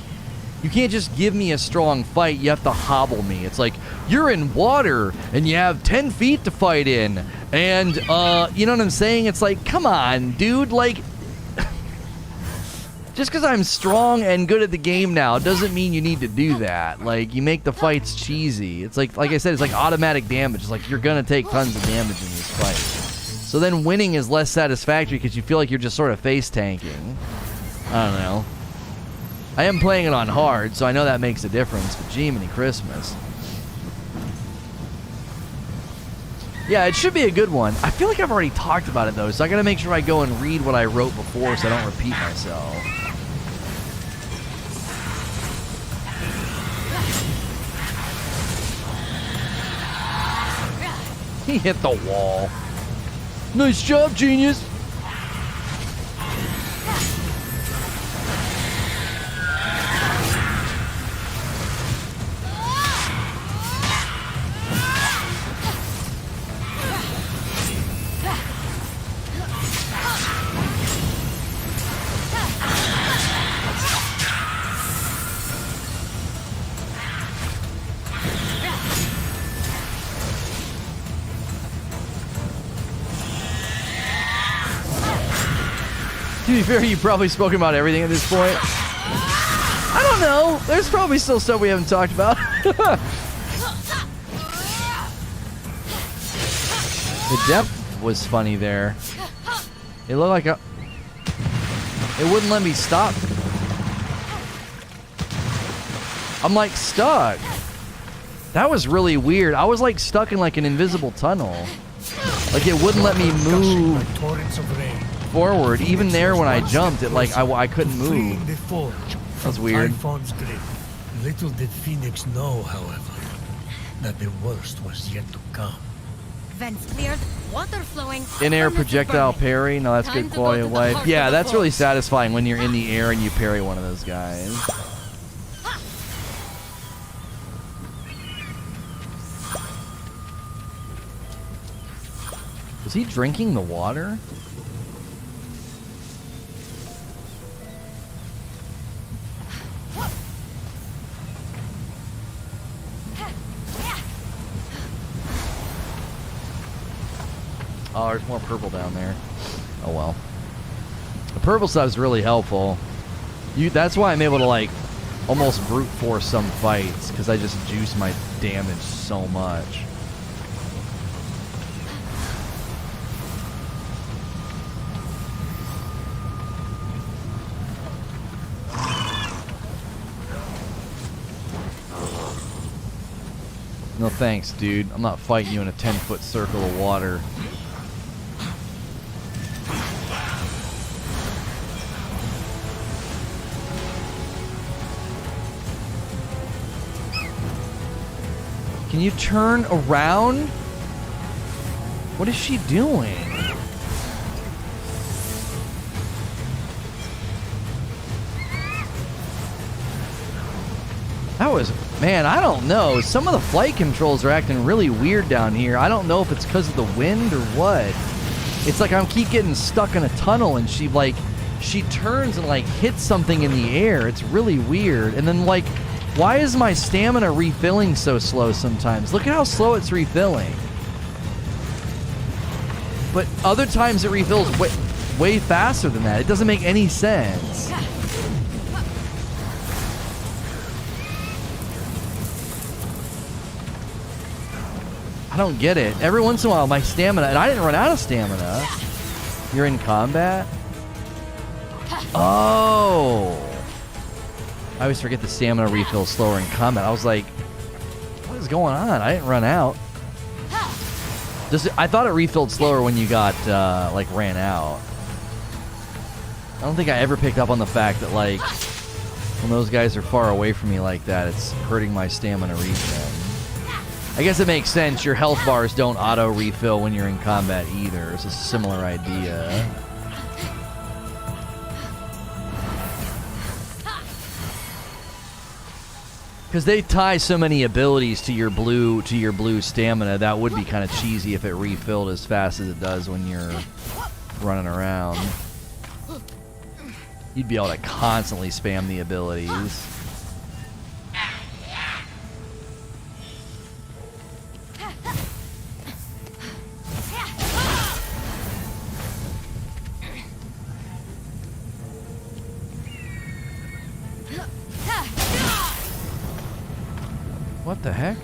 you can't just give me a strong fight. You have to hobble me. It's like, you're in water, and you have 10 feet to fight in. And, you know what I'm saying? It's like, come on, dude. Like, just because I'm strong and good at the game now doesn't mean you need to do that. Like, you make the fights cheesy. It's like I said, it's like automatic damage. It's like you're going to take tons of damage in this fight. So then winning is less satisfactory because you feel like you're just sort of face tanking. I don't know. I am playing it on hard, so I know that makes a difference, but Jiminy Christmas. Yeah, it should be a good one. I feel like I've already talked about it, though, so I gotta make sure I go and read what I wrote before so I don't repeat myself. He hit the wall. Nice job, genius. To be fair, you've probably spoken about everything at this point. I don't know. There's probably still stuff we haven't talked about. The depth was funny there. It looked like a... It wouldn't let me stop. I'm like stuck. That was really weird. I was like stuck in like an invisible tunnel. Like it wouldn't let me move forward. Even there when I jumped, it like I couldn't move. That's weird. Little did Phoenix know, however, that the worst was yet to come. Vents cleared, water flowing. In-air furnace is projectile burning. parry. No, that's Time good to quality go of to the life. heart Yeah, of the that's really force. satisfying when you're in the air and you parry one of those guys. Was he drinking the water? Oh, there's more purple down there. Oh well. The purple stuff's really helpful. That's why I'm able to like almost brute force some fights, because I just juice my damage so much. No thanks, dude. I'm not fighting you in a 10-foot circle of water. Can you turn around? What is she doing? Man, I don't know. Some of the flight controls are acting really weird down here. I don't know if it's because of the wind or what. It's like I keep getting stuck in a tunnel, and she turns and like hits something in the air. It's really weird. And then like, why is my stamina refilling so slow sometimes? Look at how slow it's refilling. But other times it refills way faster than that. It doesn't make any sense. I don't get it. Every once in a while, my stamina, and I didn't run out of stamina. You're in combat? Oh. I always forget the stamina refills slower in combat. I was like, what is going on? I didn't run out. I thought it refilled slower when you got, like, ran out. I don't think I ever picked up on the fact that, like, when those guys are far away from me like that, it's hurting my stamina refill. I guess it makes sense. Your health bars don't auto-refill when you're in combat either. It's a similar idea. Because they tie so many abilities to your blue stamina, that would be kind of cheesy if it refilled as fast as it does when you're running around. You'd be able to constantly spam the abilities. What the heck?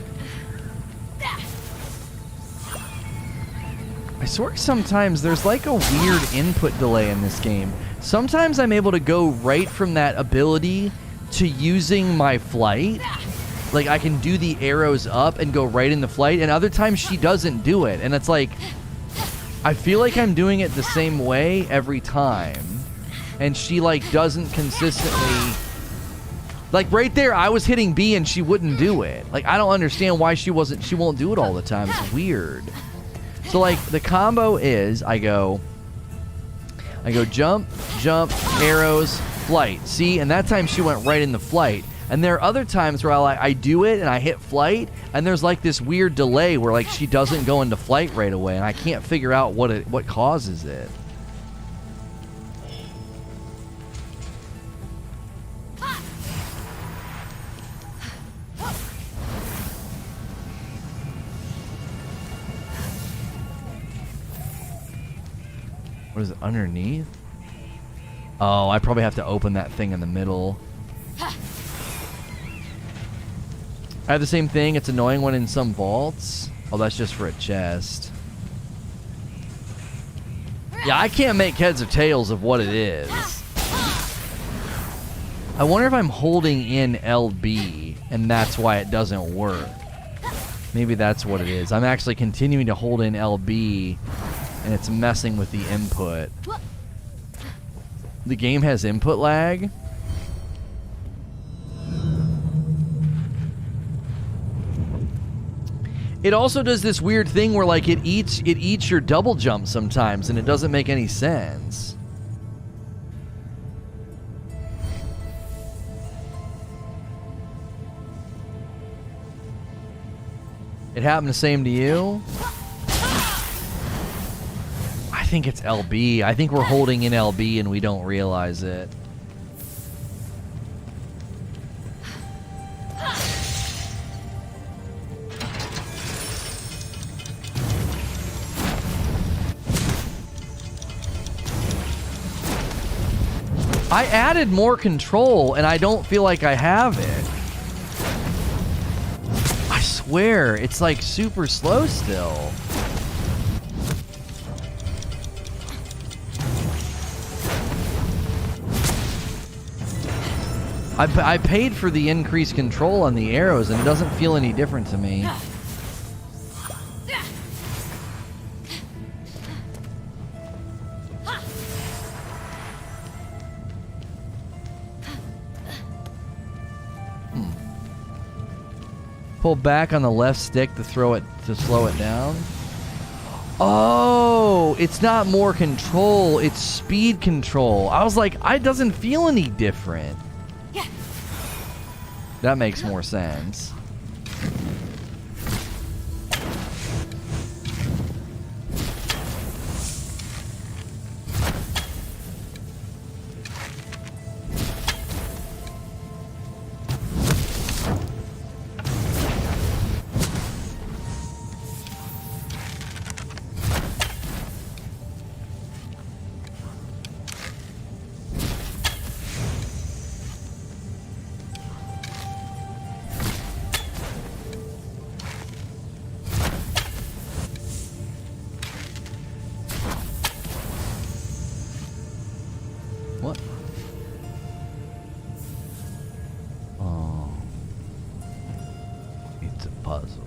I swear sometimes there's like a weird input delay in this game. Sometimes I'm able to go right from that ability to using my flight. Like I can do the arrows up and go right into flight, and other times she doesn't do it. And it's like, I feel like I'm doing it the same way every time. And she like doesn't consistently... Like right there, I was hitting B and she wouldn't do it. Like I don't understand why she won't do it all the time. It's weird. So like the combo is I go jump, arrows, flight. See, and that time she went right into flight. And there are other times where I do it and I hit flight, and there's like this weird delay where like she doesn't go into flight right away, and I can't figure out what causes it. What is it, underneath? Oh, I probably have to open that thing in the middle. I have the same thing. It's annoying when in some vaults. Oh, that's just for a chest. Yeah, I can't make heads or tails of what it is. I wonder if I'm holding in LB, and that's why it doesn't work. Maybe that's what it is. I'm actually continuing to hold in LB, and it's messing with the input. The game has input lag? It also does this weird thing where like it eats your double jump sometimes, and it doesn't make any sense. It happened the same to you? I think it's LB. I think we're holding in LB and we don't realize it. I added more control and I don't feel like I have it. I swear, it's like super slow still. I paid for the increased control on the arrows, and it doesn't feel any different to me. Pull back on the left stick to slow it down. Oh, it's not more control, it's speed control. I was like, it doesn't feel any different. That makes more sense. What? Oh. It's a puzzle.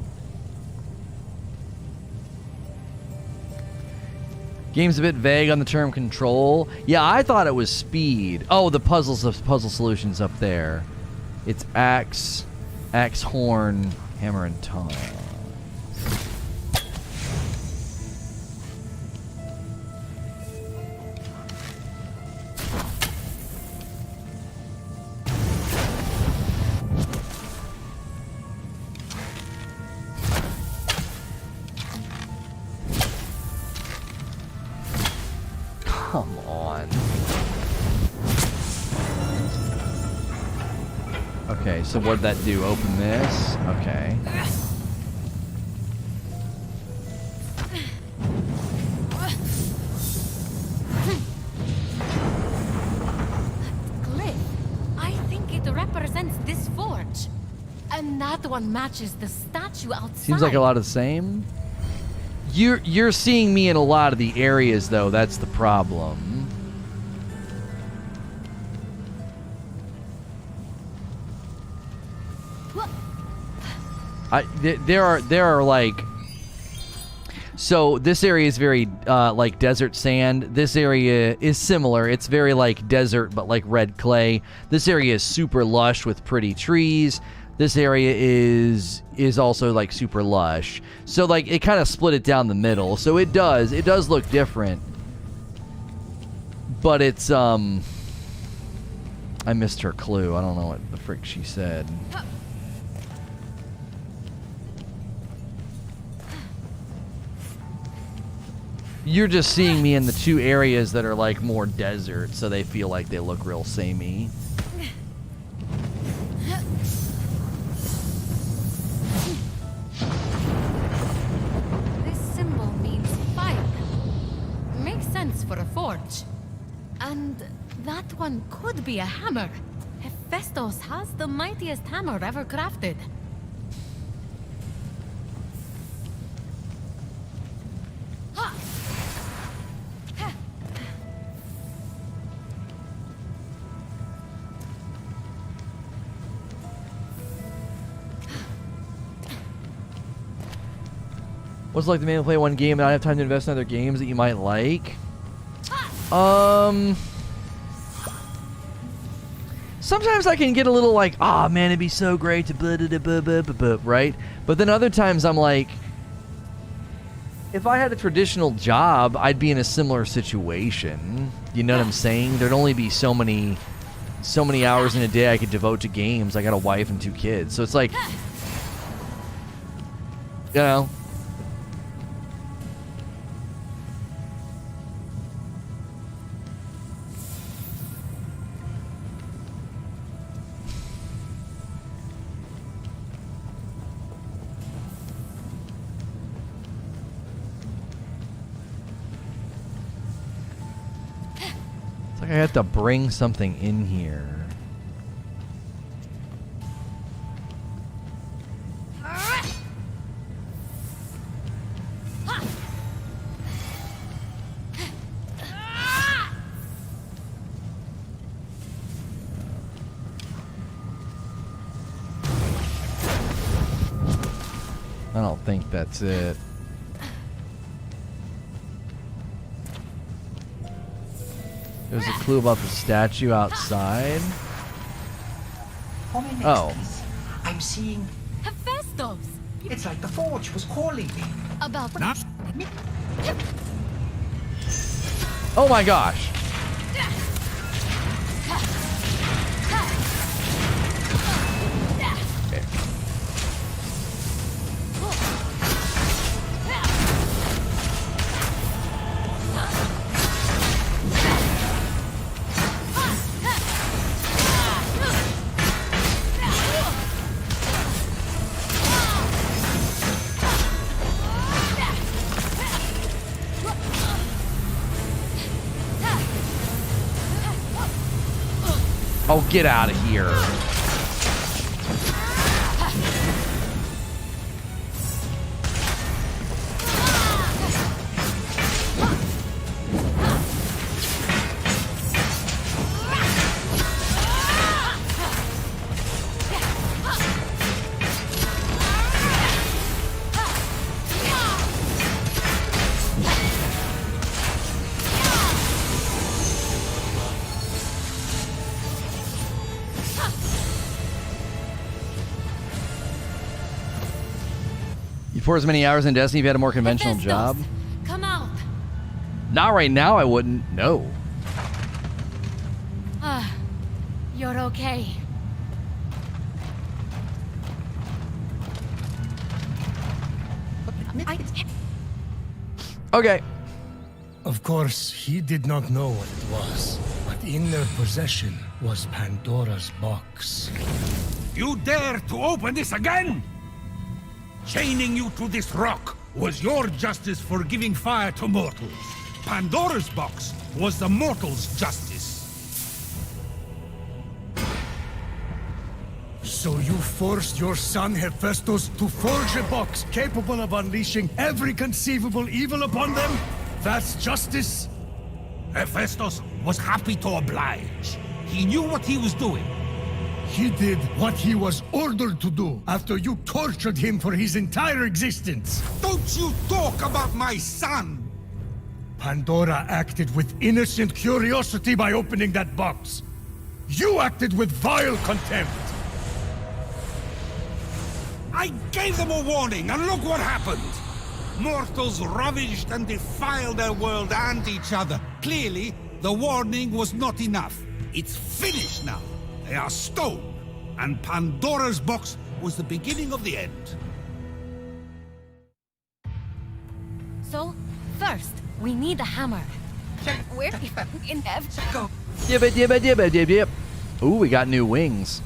Game's a bit vague on the term control. Yeah, I thought it was speed. Oh, the puzzle solutions up there. It's axe, horn, hammer, and tongs. Come on. Okay, so what did that do? Open this? Okay. Glyph. I think it represents this forge. And that one matches the statue outside. Seems like a lot of the same. You're seeing me in a lot of the areas, though. That's the problem. There are like, so this area is very like desert sand. This area is similar. It's very like desert, but like red clay. This area is super lush with pretty trees. This area is also like super lush. So like it kind of split it down the middle. So it does look different. But it's I missed her clue. I don't know what the frick she said. You're just seeing me in the two areas that are like more desert, so they feel like they look real samey. For a forge. And that one could be a hammer. Haphaistos has the mightiest hammer ever crafted. What's it like to mainly play one game and not have time to invest in other games that you might like? Sometimes I can get a little like, ah, man, it'd be so great to blah, blah, blah, blah, blah, blah, right? But then other times I'm like, if I had a traditional job, I'd be in a similar situation. You know what I'm saying? There'd only be so many hours in a day I could devote to games. I got a wife and 2 kids. So it's like, you know. I have to bring something in here. I don't think that's it. There's a clue about the statue outside. Oh. I'm seeing... Haphaistos! It's like the forge was calling me. About... Oh my gosh. Oh, get out of here. For as many hours in Destiny if you had a more conventional Haphaistos, job? Come out. Not right now, I wouldn't. No. You're okay. Okay. Of course, he did not know what it was, but in their possession was Pandora's box. You dare to open this again? Chaining you to this rock was your justice for giving fire to mortals. Pandora's box was the mortals' justice. So you forced your son Haphaistos to forge a box capable of unleashing every conceivable evil upon them? That's justice? Haphaistos was happy to oblige. He knew what he was doing. He did what he was ordered to do after you tortured him for his entire existence. Don't you talk about my son! Pandora acted with innocent curiosity by opening that box. You acted with vile contempt. I gave them a warning, and look what happened! Mortals ravaged and defiled their world and each other. Clearly, the warning was not enough. It's finished now. They are stone, and Pandora's box was the beginning of the end. So, first, we need a hammer. Where in heaven? Go. Dibba dibba dibba dib dib. Ooh, we got new wings.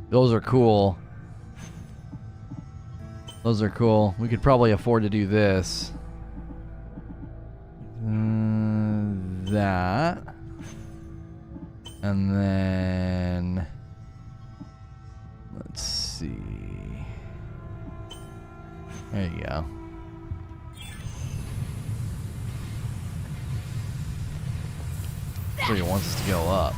Those are cool. Those are cool. We could probably afford to do this. That. And then... let's see. There you go. So he wants us to go up.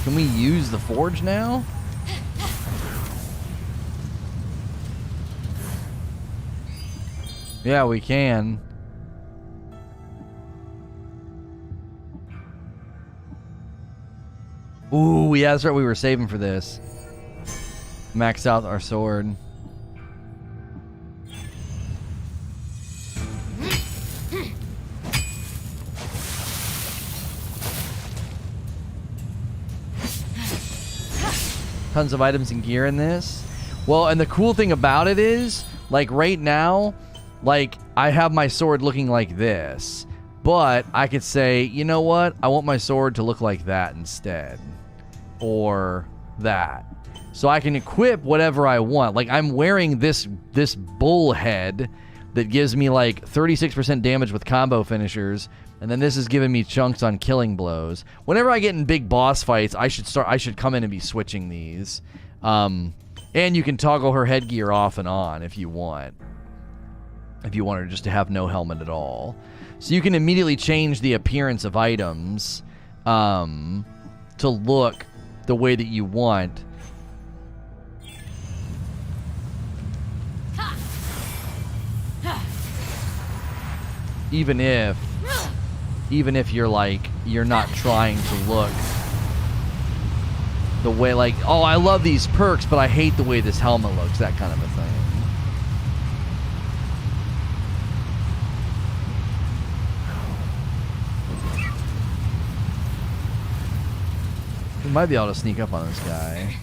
Can we use the forge now? Yeah, we can. Ooh, yeah, that's right. We were saving for this. Max out our sword. Tons of items and gear in this. Well, and the cool thing about it is, like right now, like I have my sword looking like this, but I could say, you know what? I want my sword to look like that instead, or that. So I can equip whatever I want. Like I'm wearing this bull head that gives me like 36% damage with combo finishers, and then this is giving me chunks on killing blows. Whenever I get in big boss fights, I should come in and be switching these. And you can toggle her headgear off and on if you want. If you want her just to have no helmet at all. So you can immediately change the appearance of items to look the way that you want. Even if you're like, you're not trying to look the way, like, oh, I love these perks, but I hate the way this helmet looks, that kind of a thing. We might be able to sneak up on this guy.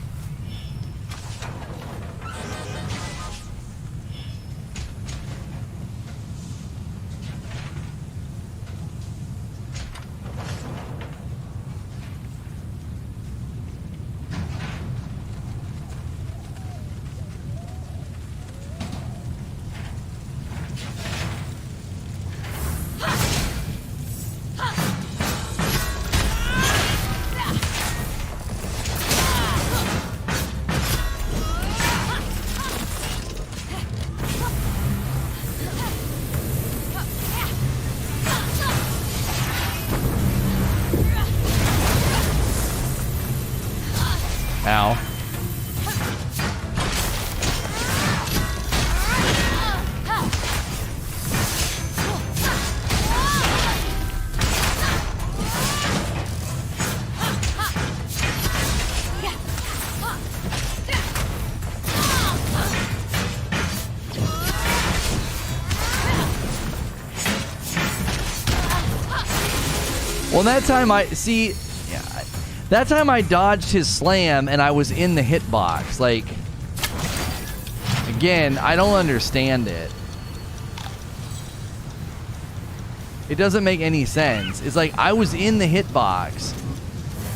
Well, that time that time I dodged his slam and I was in the hitbox. Like, again, I don't understand it. It doesn't make any sense. It's like I was in the hitbox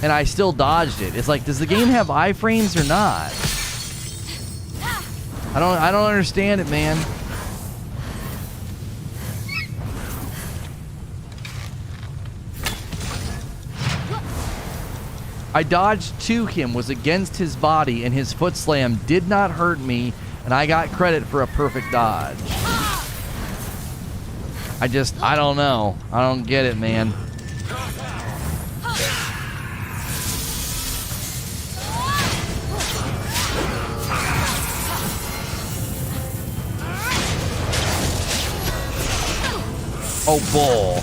and I still dodged it. It's like, does the game have iframes or not? I don't understand it, man. I dodged to him, was against his body, and his foot slam did not hurt me, and I got credit for a perfect dodge. I don't know. I don't get it, man. Oh, bull.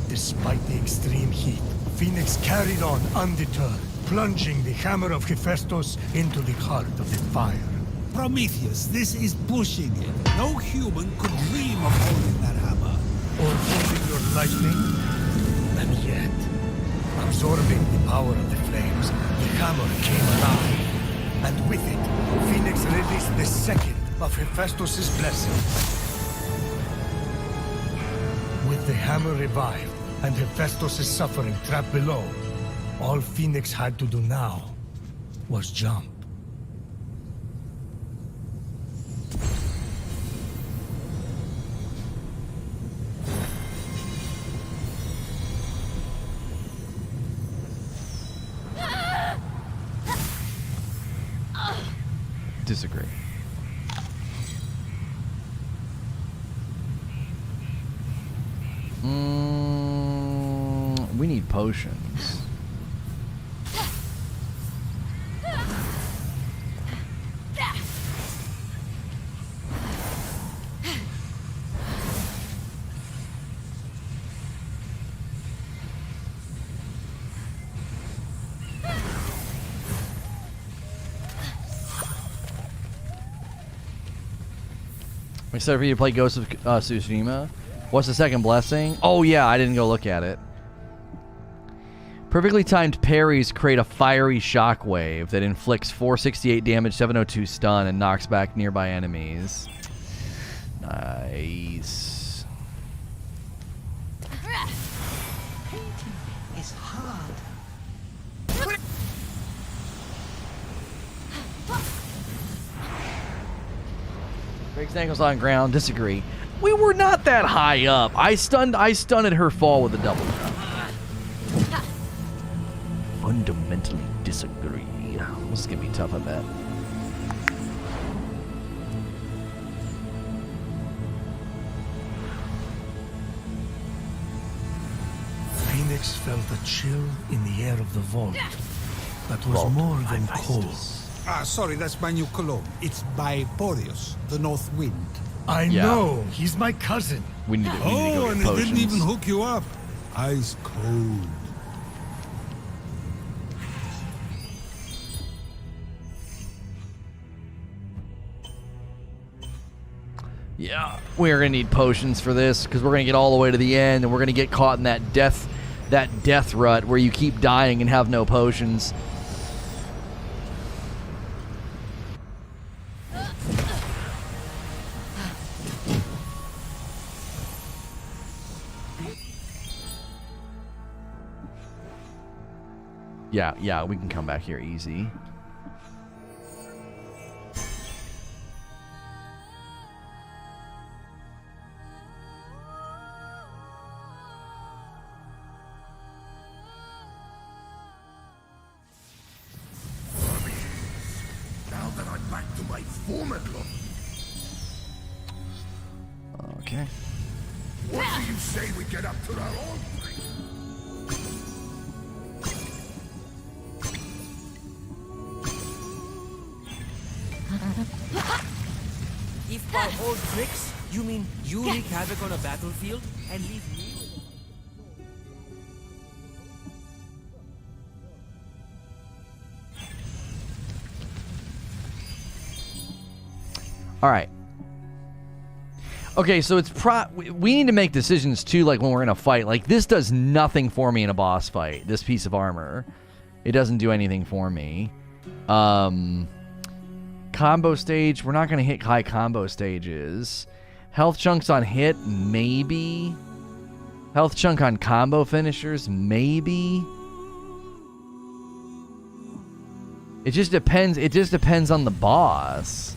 Despite the extreme heat, Fenyx carried on undeterred, plunging the hammer of Haphaistos into the heart of the fire. Prometheus, this is pushing it. No human could dream of holding that hammer. Or holding your lightning. And yet, absorbing the power of the flames, the hammer came alive. And with it, Fenyx released the second of Hephaestus' blessings. With the hammer revived, and Hephaestus' suffering trapped below, all Fenyx had to do now was jump. Disagree. We need potions. Except for you to play Ghost of Tsushima. What's the second blessing? Oh yeah, I didn't go look at it. Perfectly timed parries create a fiery shockwave that inflicts 468 damage, 702 stun, and knocks back nearby enemies. Nice. It's hard. Breaks ankles on ground. Disagree. We were not that high up. I stunned her fall with a double jump. Fundamentally disagree. This is gonna be tough, I bet. Fenyx felt a chill in the air of the vault that was more than cold. Sorry, that's my new cologne. It's by Boreas, the North Wind. I know, he's my cousin. We need to go Oh, get and potions. it didn't even hook you up. Ice cold. Yeah, we're gonna need potions for this because we're gonna get all the way to the end and we're gonna get caught in that death rut where you keep dying and have no potions. Yeah, we can come back here easy. Now that I'm back to my former glory. Okay. What do you say we get up to our own place? Old tricks? You mean you wreak havoc on a battlefield and leave me with... All right. Okay, so it's we need to make decisions too, like when we're in a fight. Like this does nothing for me in a boss fight. This piece of armor, it doesn't do anything for me. Combo stage, we're not gonna hit high combo stages. Health chunks on hit, maybe. Health chunk on combo finishers, maybe. It just depends. It just depends on the boss.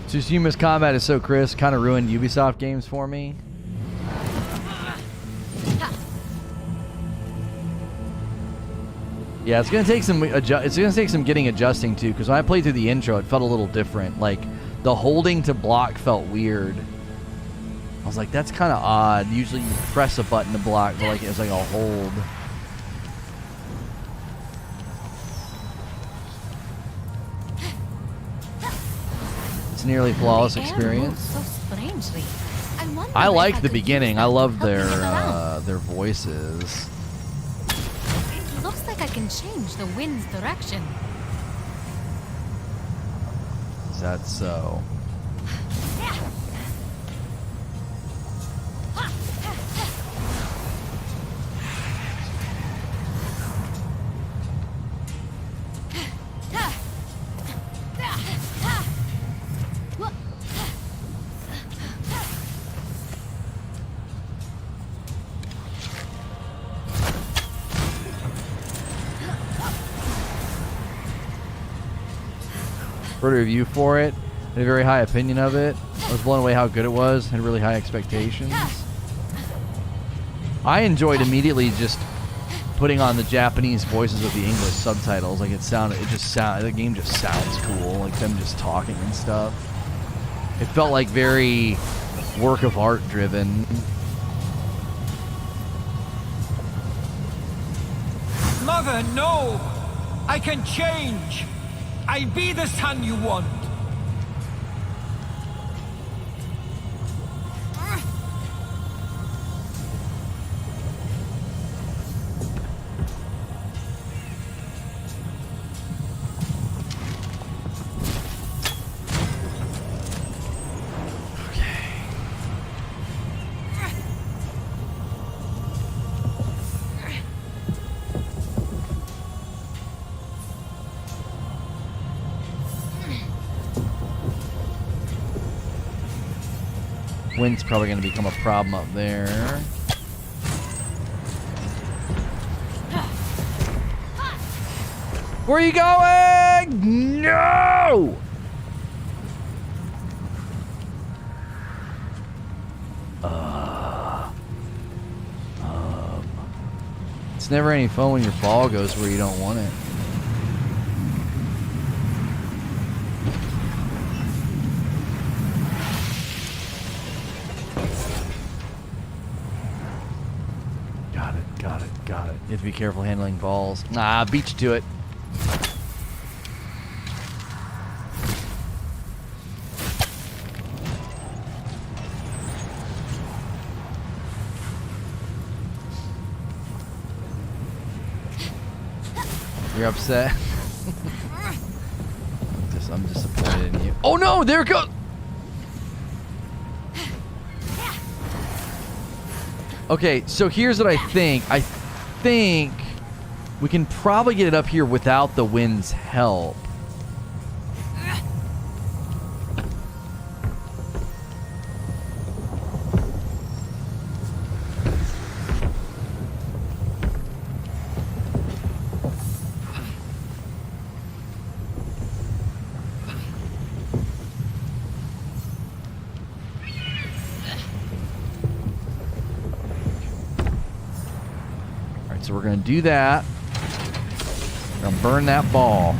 Tsushima combat is so crisp, kind of ruined Ubisoft games for me. Yeah, it's gonna take some getting adjusting to, because when I played through the intro, it felt a little different. Like the holding to block felt weird. I was like, that's kind of odd. Usually you press a button to block, but like it's like a hold. Nearly flawless experience. So strangely. I like the beginning. I love their voices. It looks like I can change the wind's direction. Is that so? Wrote a review for it. Had a very high opinion of it. I was blown away how good it was. Had really high expectations. I enjoyed immediately just putting on the Japanese voices with the English subtitles. Like the game just sounds cool. Like them just talking and stuff. It felt like very work of art driven. Mother, no! I can change! I'll be the son you want! Wind's probably going to become a problem up there. Where are you going? No! It's never any fun when your ball goes where you don't want it. Got it. You have to be careful handling balls. Nah, beat you to it. You're upset? I'm disappointed in you. Oh no, there it goes! Okay, so here's what I think. I think We can probably get it up here without the wind's help. So we're going to do that. We're going to burn that ball.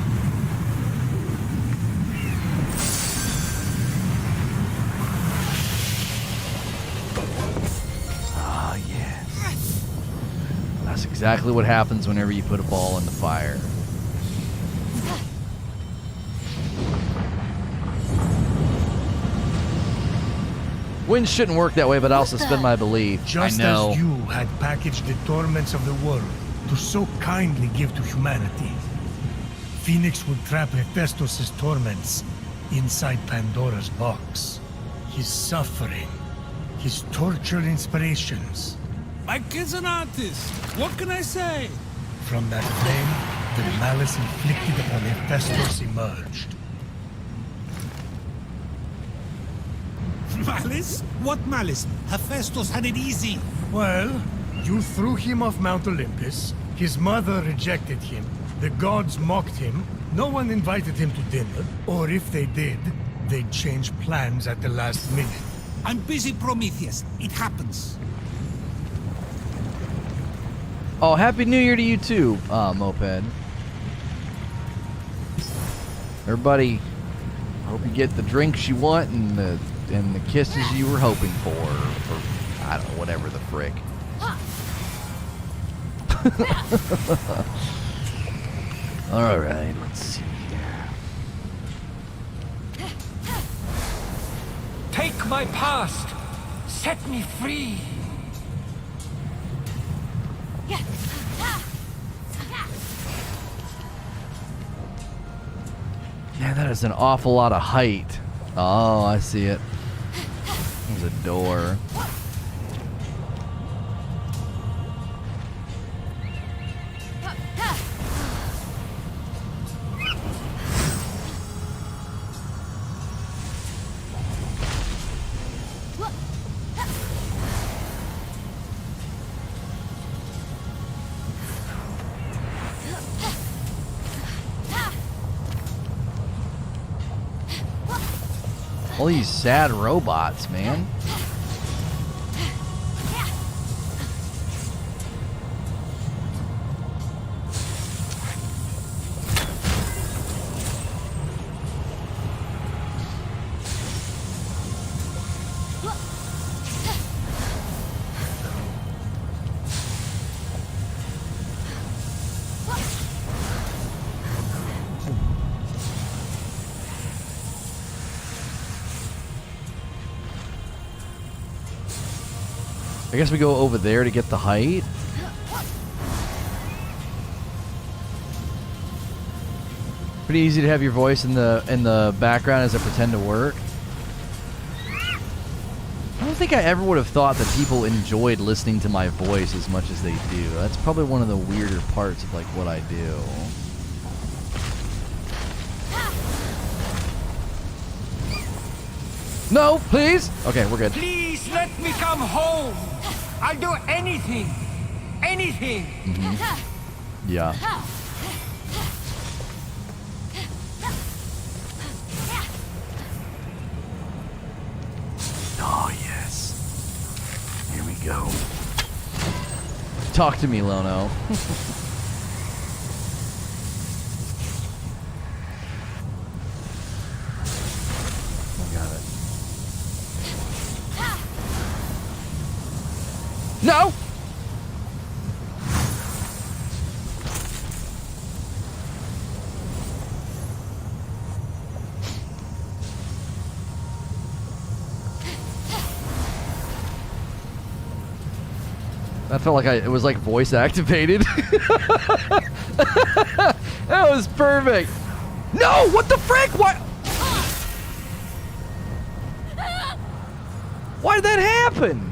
Ah, yes. That's exactly what happens whenever you put a ball in the fire. Winds shouldn't work that way, but I'll suspend my belief. Just I know. as you had packaged the torments of the world to so kindly give to humanity, Fenyx would trap Haphaistos' torments inside Pandora's box. His suffering, his tortured inspirations. My kid's an artist. What can I say? From that flame, the malice inflicted upon Haphaistos emerged. Malice? What malice? Haphaistos had it easy. Well, you threw him off Mount Olympus. His mother rejected him. The gods mocked him. No one invited him to dinner. Or if they did, they'd change plans at the last minute. I'm busy, Prometheus. It happens. Oh, Happy New Year to you too, Moped. Everybody, I hope you get the drinks you want and the kisses you were hoping for, or I don't know, whatever the frick. All right, let's see here. Take my past. Set me free. Yeah, that is an awful lot of height. Oh, I see it. There's a door. All these sad robots, man. I guess we go over there to get the height. Pretty easy to have your voice in the background as I pretend to work. I don't think I ever would have thought that people enjoyed listening to my voice as much as they do. That's probably one of the weirder parts of like what I do. No, please. Okay, we're good. Please let me come home. I'll do anything. Anything. Mm-hmm. Yeah. Oh, yes. Here we go. Talk to me, Lono. No! That felt like it was like voice activated. That was perfect. No! What the frick? What? Why did that happen?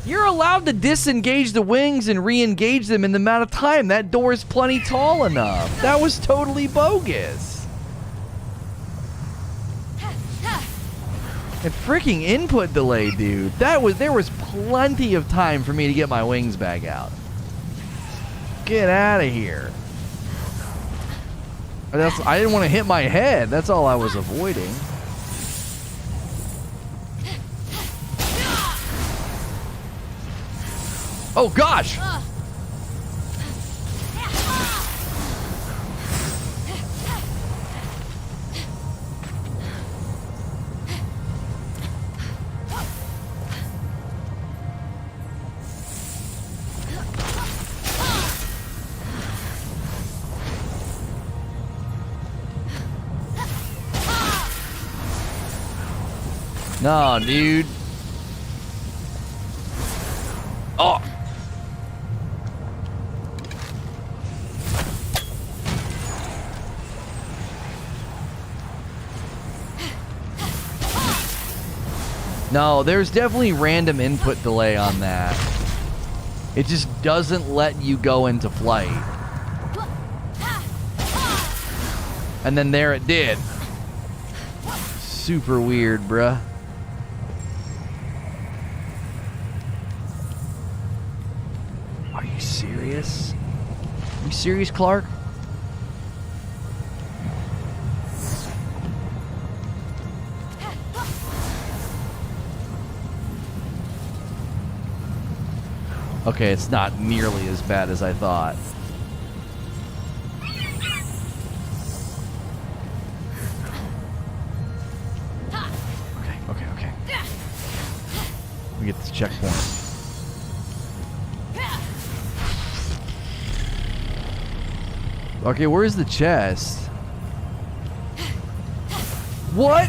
You're allowed to disengage the wings and re-engage them in the amount of time. That door is plenty tall enough. That was totally bogus. And freaking input delay, dude. There was plenty of time for me to get my wings back out. Get out of here. I didn't want to hit my head. That's all I was avoiding. Oh gosh! No, dude. Oh! No, there's definitely random input delay on that. It just doesn't let you go into flight. And then there it did. Super weird, bruh. Are you serious? Are you serious, Clark? Okay, it's not nearly as bad as I thought. Okay. Let me get this checkpoint. Okay, where's the chest? What?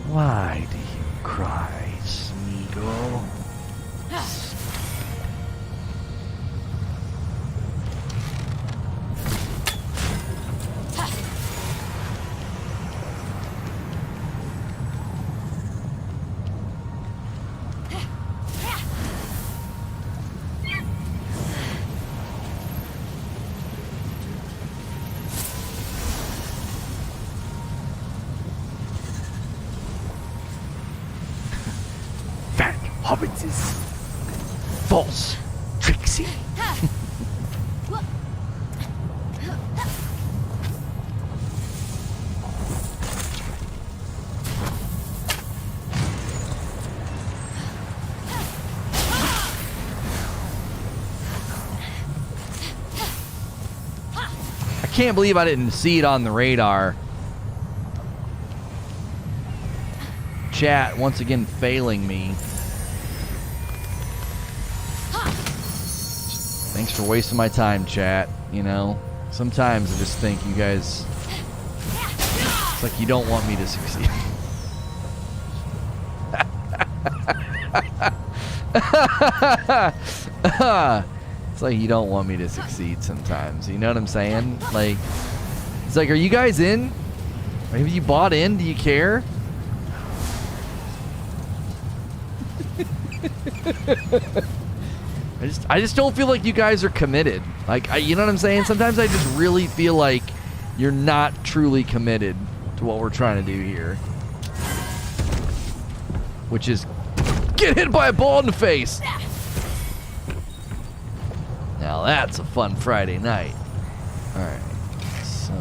Why do you cry, Smeagol? Hobbitses. False. Trixie. I can't believe I didn't see it on the radar. Chat once again failing me. Thanks for wasting my time, chat. You know, sometimes I just think you guys, it's like you don't want me to succeed. It's like you don't want me to succeed sometimes. You know what I'm saying? Like, it's like, are you guys in? Have you bought in? Do you care? I just don't feel like you guys are committed. Like, you know what I'm saying? Sometimes I just really feel like you're not truly committed to what we're trying to do here. Which is get hit by a ball in the face. Now that's a fun Friday night. Alright, so...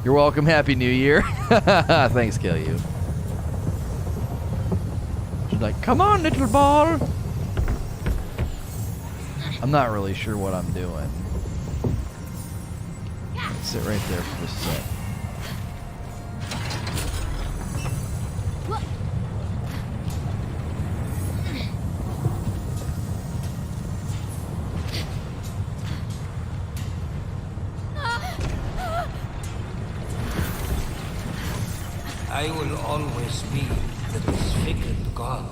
You're welcome. Happy New Year. Thanks, Kill You. She's like, come on, little ball. I'm not really sure what I'm doing. Sit right there for just a sec. I will always be the disfigured god.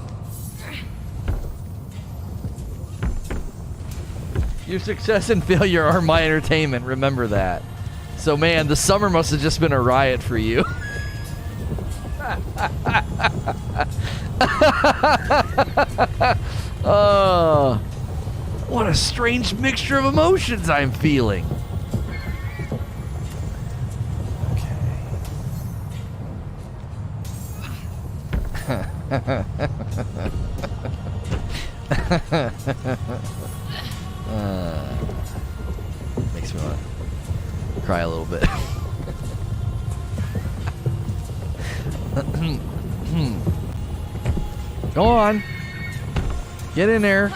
Your success and failure are my entertainment. Remember that. So, man, the summer must have just been a riot for you. Oh, what a strange mixture of emotions I'm feeling. Makes me want to cry a little bit. Go on. Get in there.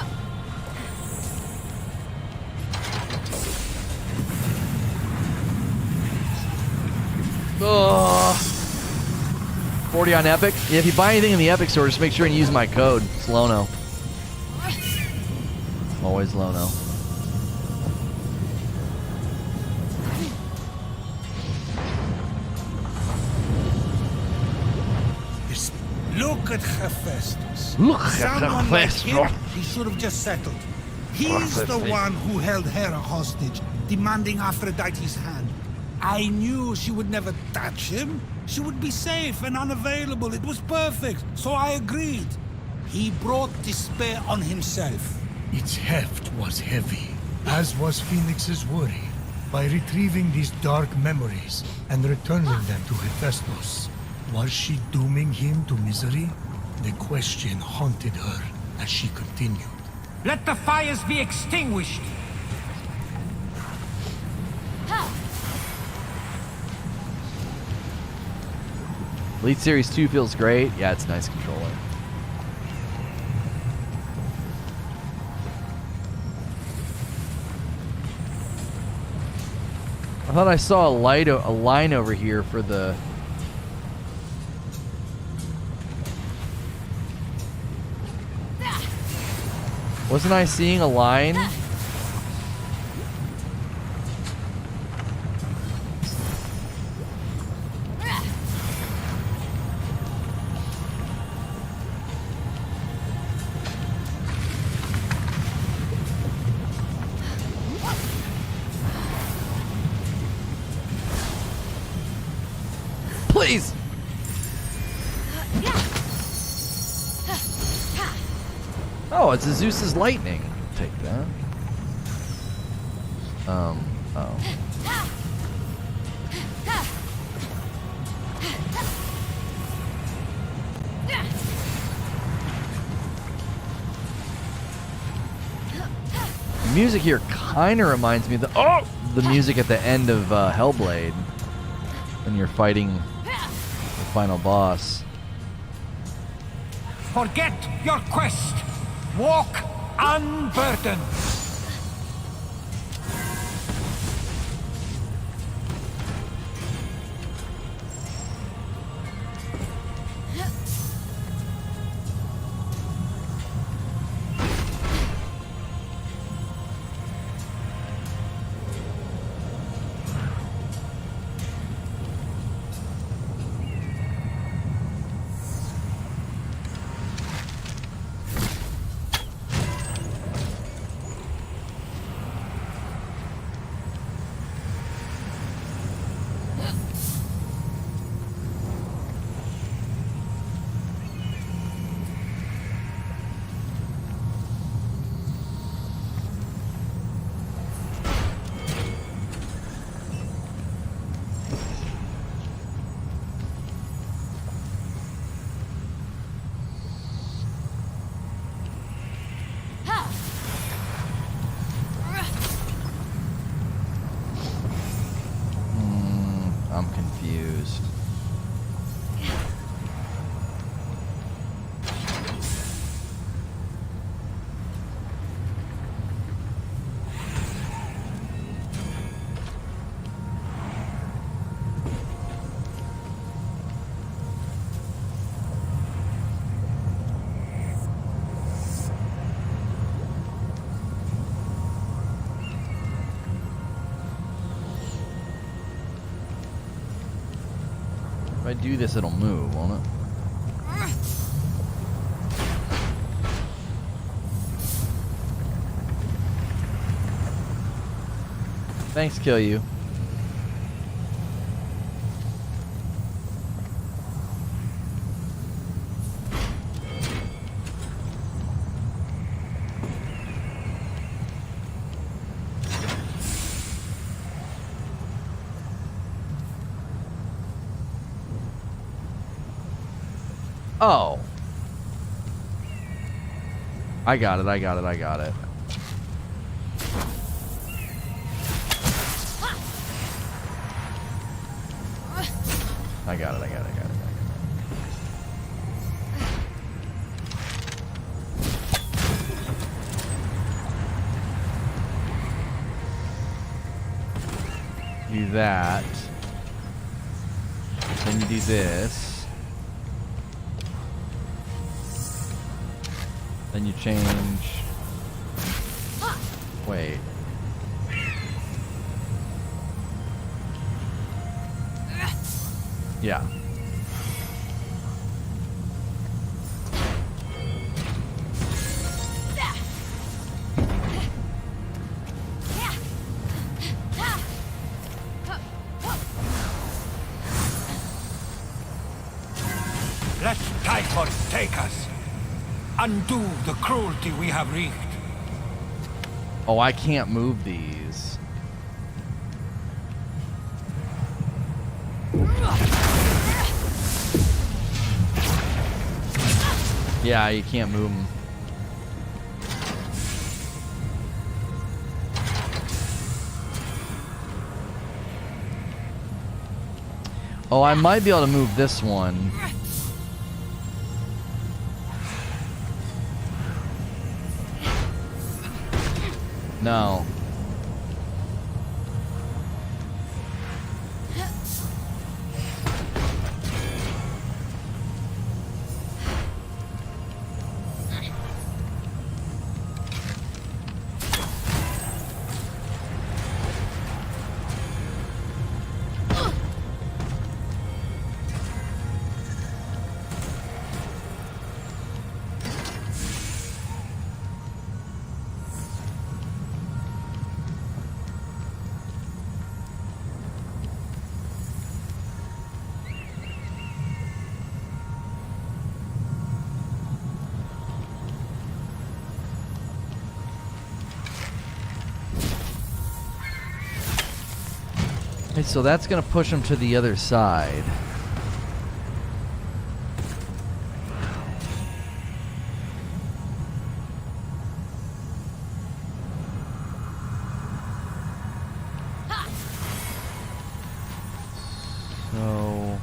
Oh. 40 on Epic. Yeah, if you buy anything in the Epic store, just make sure and use my code. It's Lono. Always Lono. Look at Haphaistos. Look at Someone like him, Haphaistos. he should have just settled. He's the one who held Hera hostage, demanding Aphrodite's hand. I knew she would never touch him. She would be safe and unavailable. It was perfect, so I agreed. He brought despair on himself. Its heft was heavy, as was Phoenix's worry. By retrieving these dark memories and returning them to Hephaestus, was she dooming him to misery? The question haunted her as she continued. Let the fires be extinguished! Elite Series 2 feels great. Yeah, it's a nice controller. I thought I saw a line over here for the... Wasn't I seeing a line? Please! Oh, it's Zeus's lightning. Take that. Oh. The music here kind of reminds me of the music at the end of Hellblade when you're fighting the final boss. Forget your quest! Walk unburdened! I'm confused. If I do this, it'll move, won't it? Thanks, kill you. Oh. I got it, I got it, I got it. I got it, I got it, I got it, I got it. Do that. Then you do this. Then you change. Wait. Yeah. Let Typhus take us. Undo the cruelty we have wreaked. Oh, I can't move these. Yeah, you can't move them. Oh, I might be able to move this one. No. Okay, so that's going to push him to the other side. So...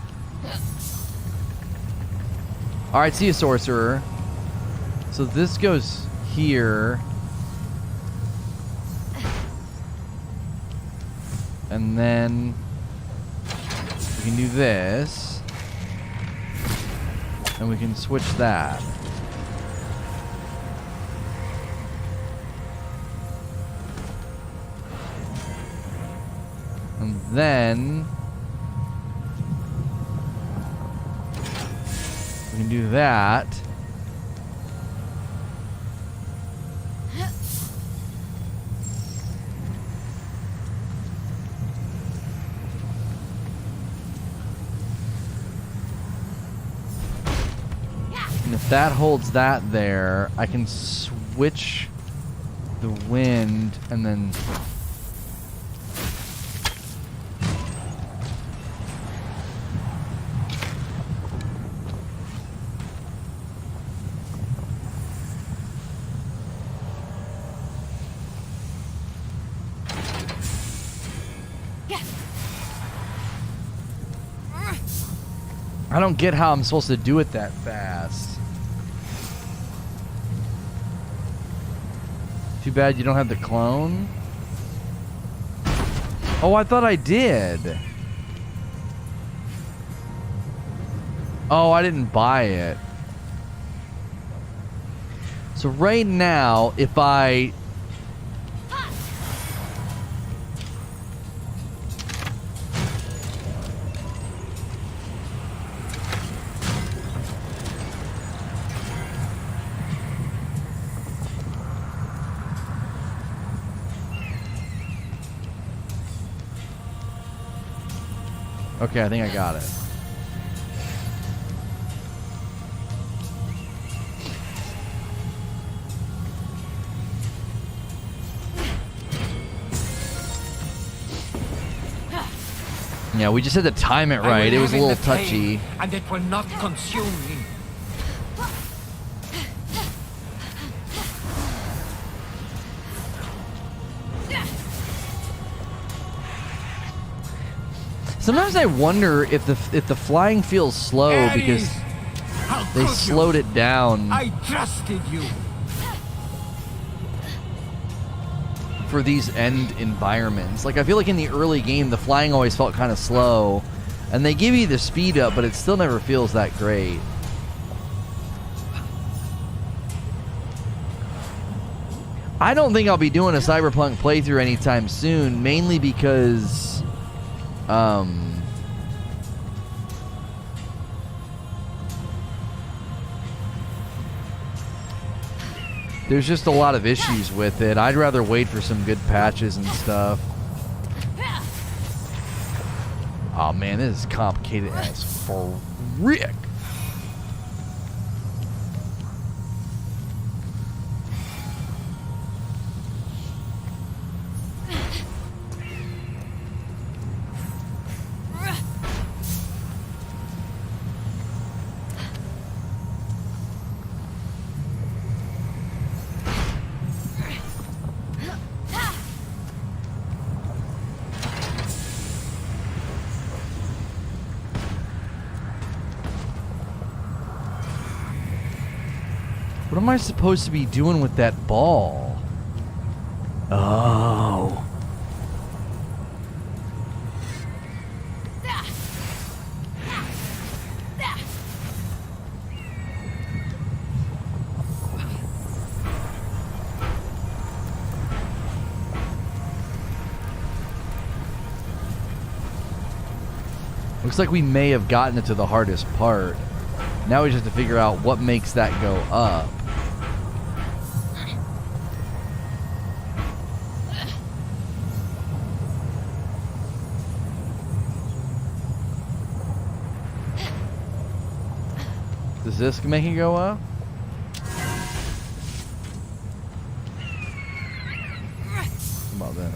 Alright, see you, sorcerer. So this goes here. And then we can do this. And we can switch that. And then we can do that. And if that holds that there, I can switch the wind and then... I don't get how I'm supposed to do it that fast. Too bad you don't have the clone. Oh, I thought I did. Oh, I didn't buy it. So right now, if I... Okay, I think I got it. Yeah, we just had to time it right. It was a little touchy. And it will not consume me. Sometimes I wonder if the flying feels slow because they slowed it down. I trusted you. For these end environments. Like, I feel like in the early game, the flying always felt kind of slow. And they give you the speed up, but it still never feels that great. I don't think I'll be doing a Cyberpunk playthrough anytime soon, mainly because... there's just a lot of issues with it. I'd rather wait for some good patches and stuff. Oh man, this is complicated as frick. What am I supposed to be doing with that ball? Oh. Looks like we may have gotten it to the hardest part. Now we just have to figure out what makes that go up. Does this make it go up? How about this?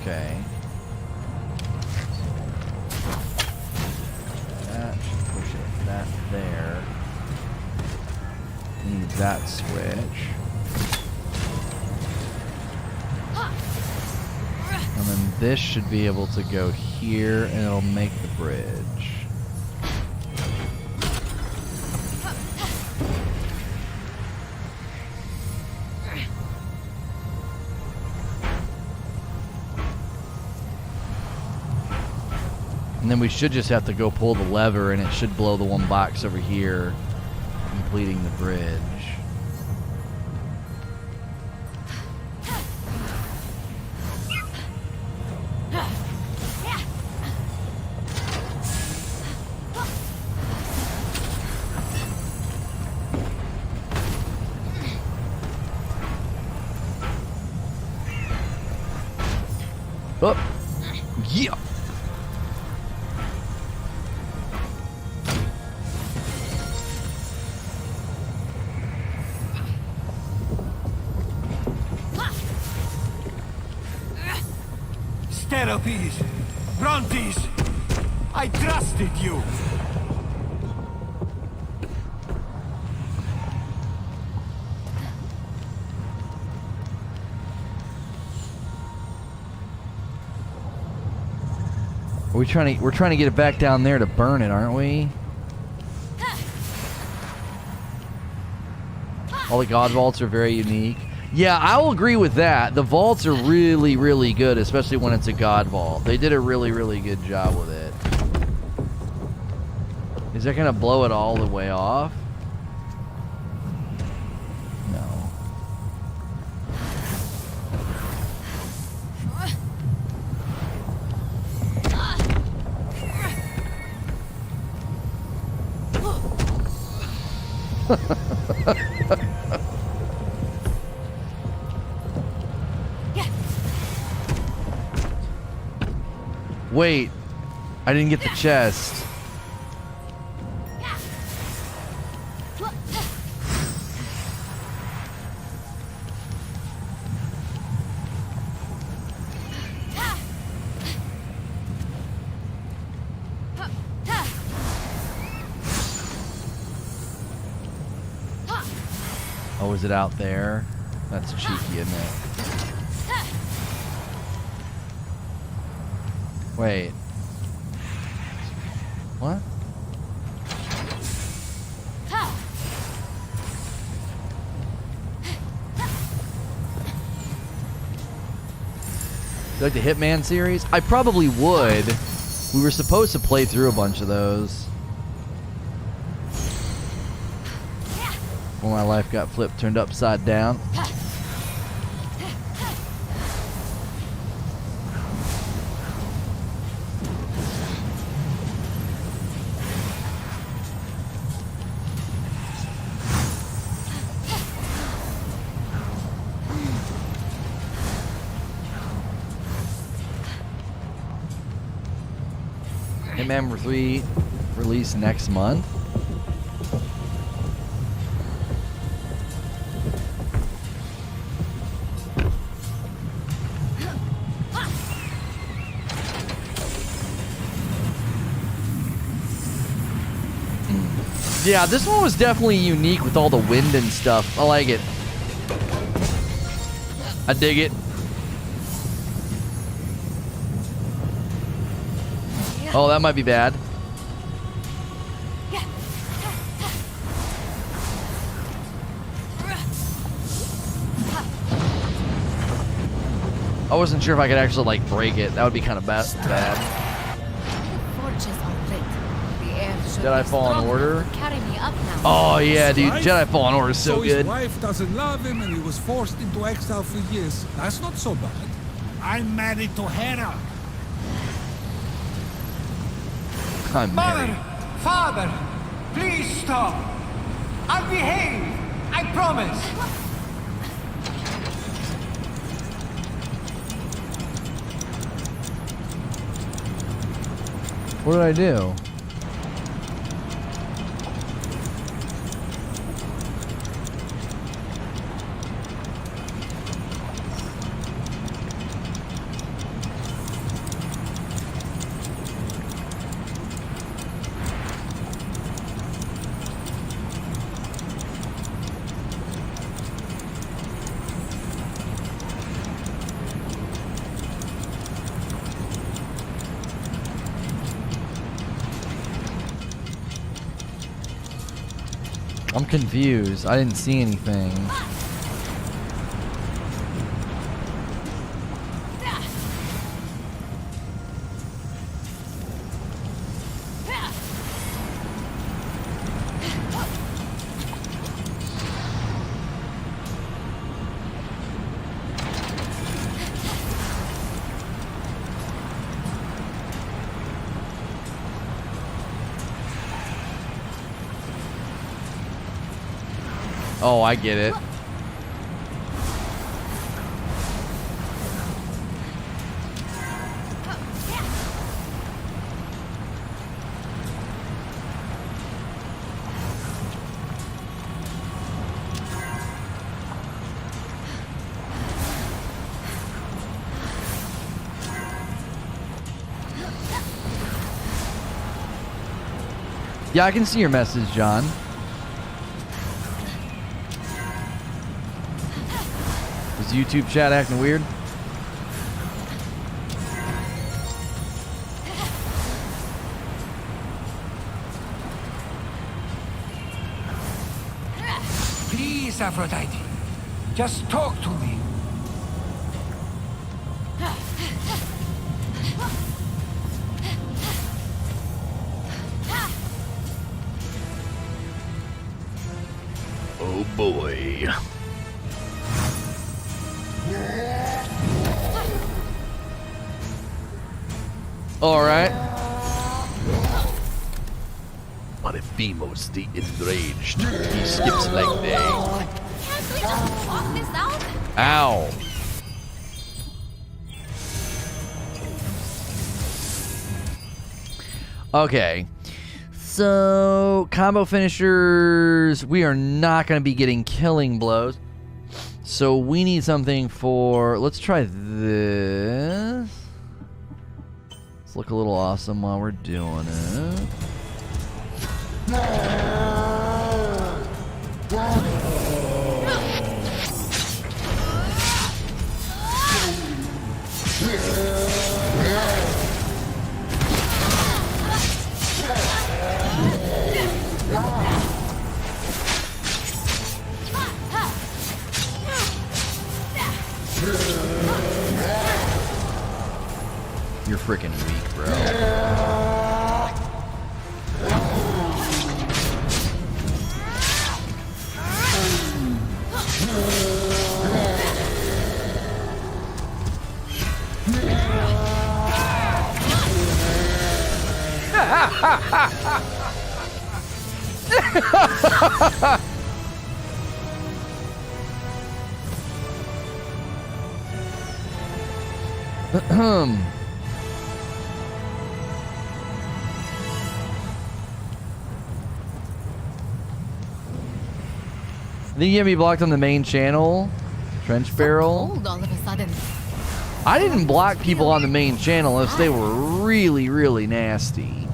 Okay. That should push it that there. Need that switch. And then this should be able to go here and it'll make the bridge. And then we should just have to go pull the lever and it should blow the one box over here, completing the bridge. Oh, yeah. Therapies, run! bounties! I trusted you! We're trying to get it back down there to burn it, aren't we? All the god vaults are very unique. Yeah, I will agree with that. The vaults are really, really good, especially when it's a god vault. They did a really, really good job with it. Is that gonna blow it all the way off? No. Wait, I didn't get the chest. Oh, is it out there? That's cheeky, isn't it? Wait. What? You like the Hitman series? I probably would. We were supposed to play through a bunch of those. When my life got flipped, turned upside down. Hitman 3 release next month. Yeah, this one was definitely unique with all the wind and stuff. I like it. I dig it. Oh, that might be bad. I wasn't sure if I could actually, like, break it. That would be kind of bad. Jedi Fallen Order. Oh yeah, dude, Jedi Fallen Order is so good. His wife doesn't love him, and he was forced into exile for years. That's not so bad. I'm married to Hera. I'm Mother! married. Father! Please stop! I'll behave! I promise! What did I do? I'm confused. I didn't see anything. Oh, I get it. Yeah, I can see your message, John. Is YouTube chat acting weird? Please, Aphrodite. Just talk to me. Oh boy. All right. But if Femo's the enraged, he skips leg day. Can't we just talk this out? Ow. Okay. So, combo finishers, we are not going to be getting killing blows. So, we need something for... Let's try this. Let's look a little awesome while we're doing it. You're freaking weak, bro. I think you have me blocked on the main channel. Trench barrel. Cold all of a sudden. I didn't block people on the main channel unless they were really, really nasty.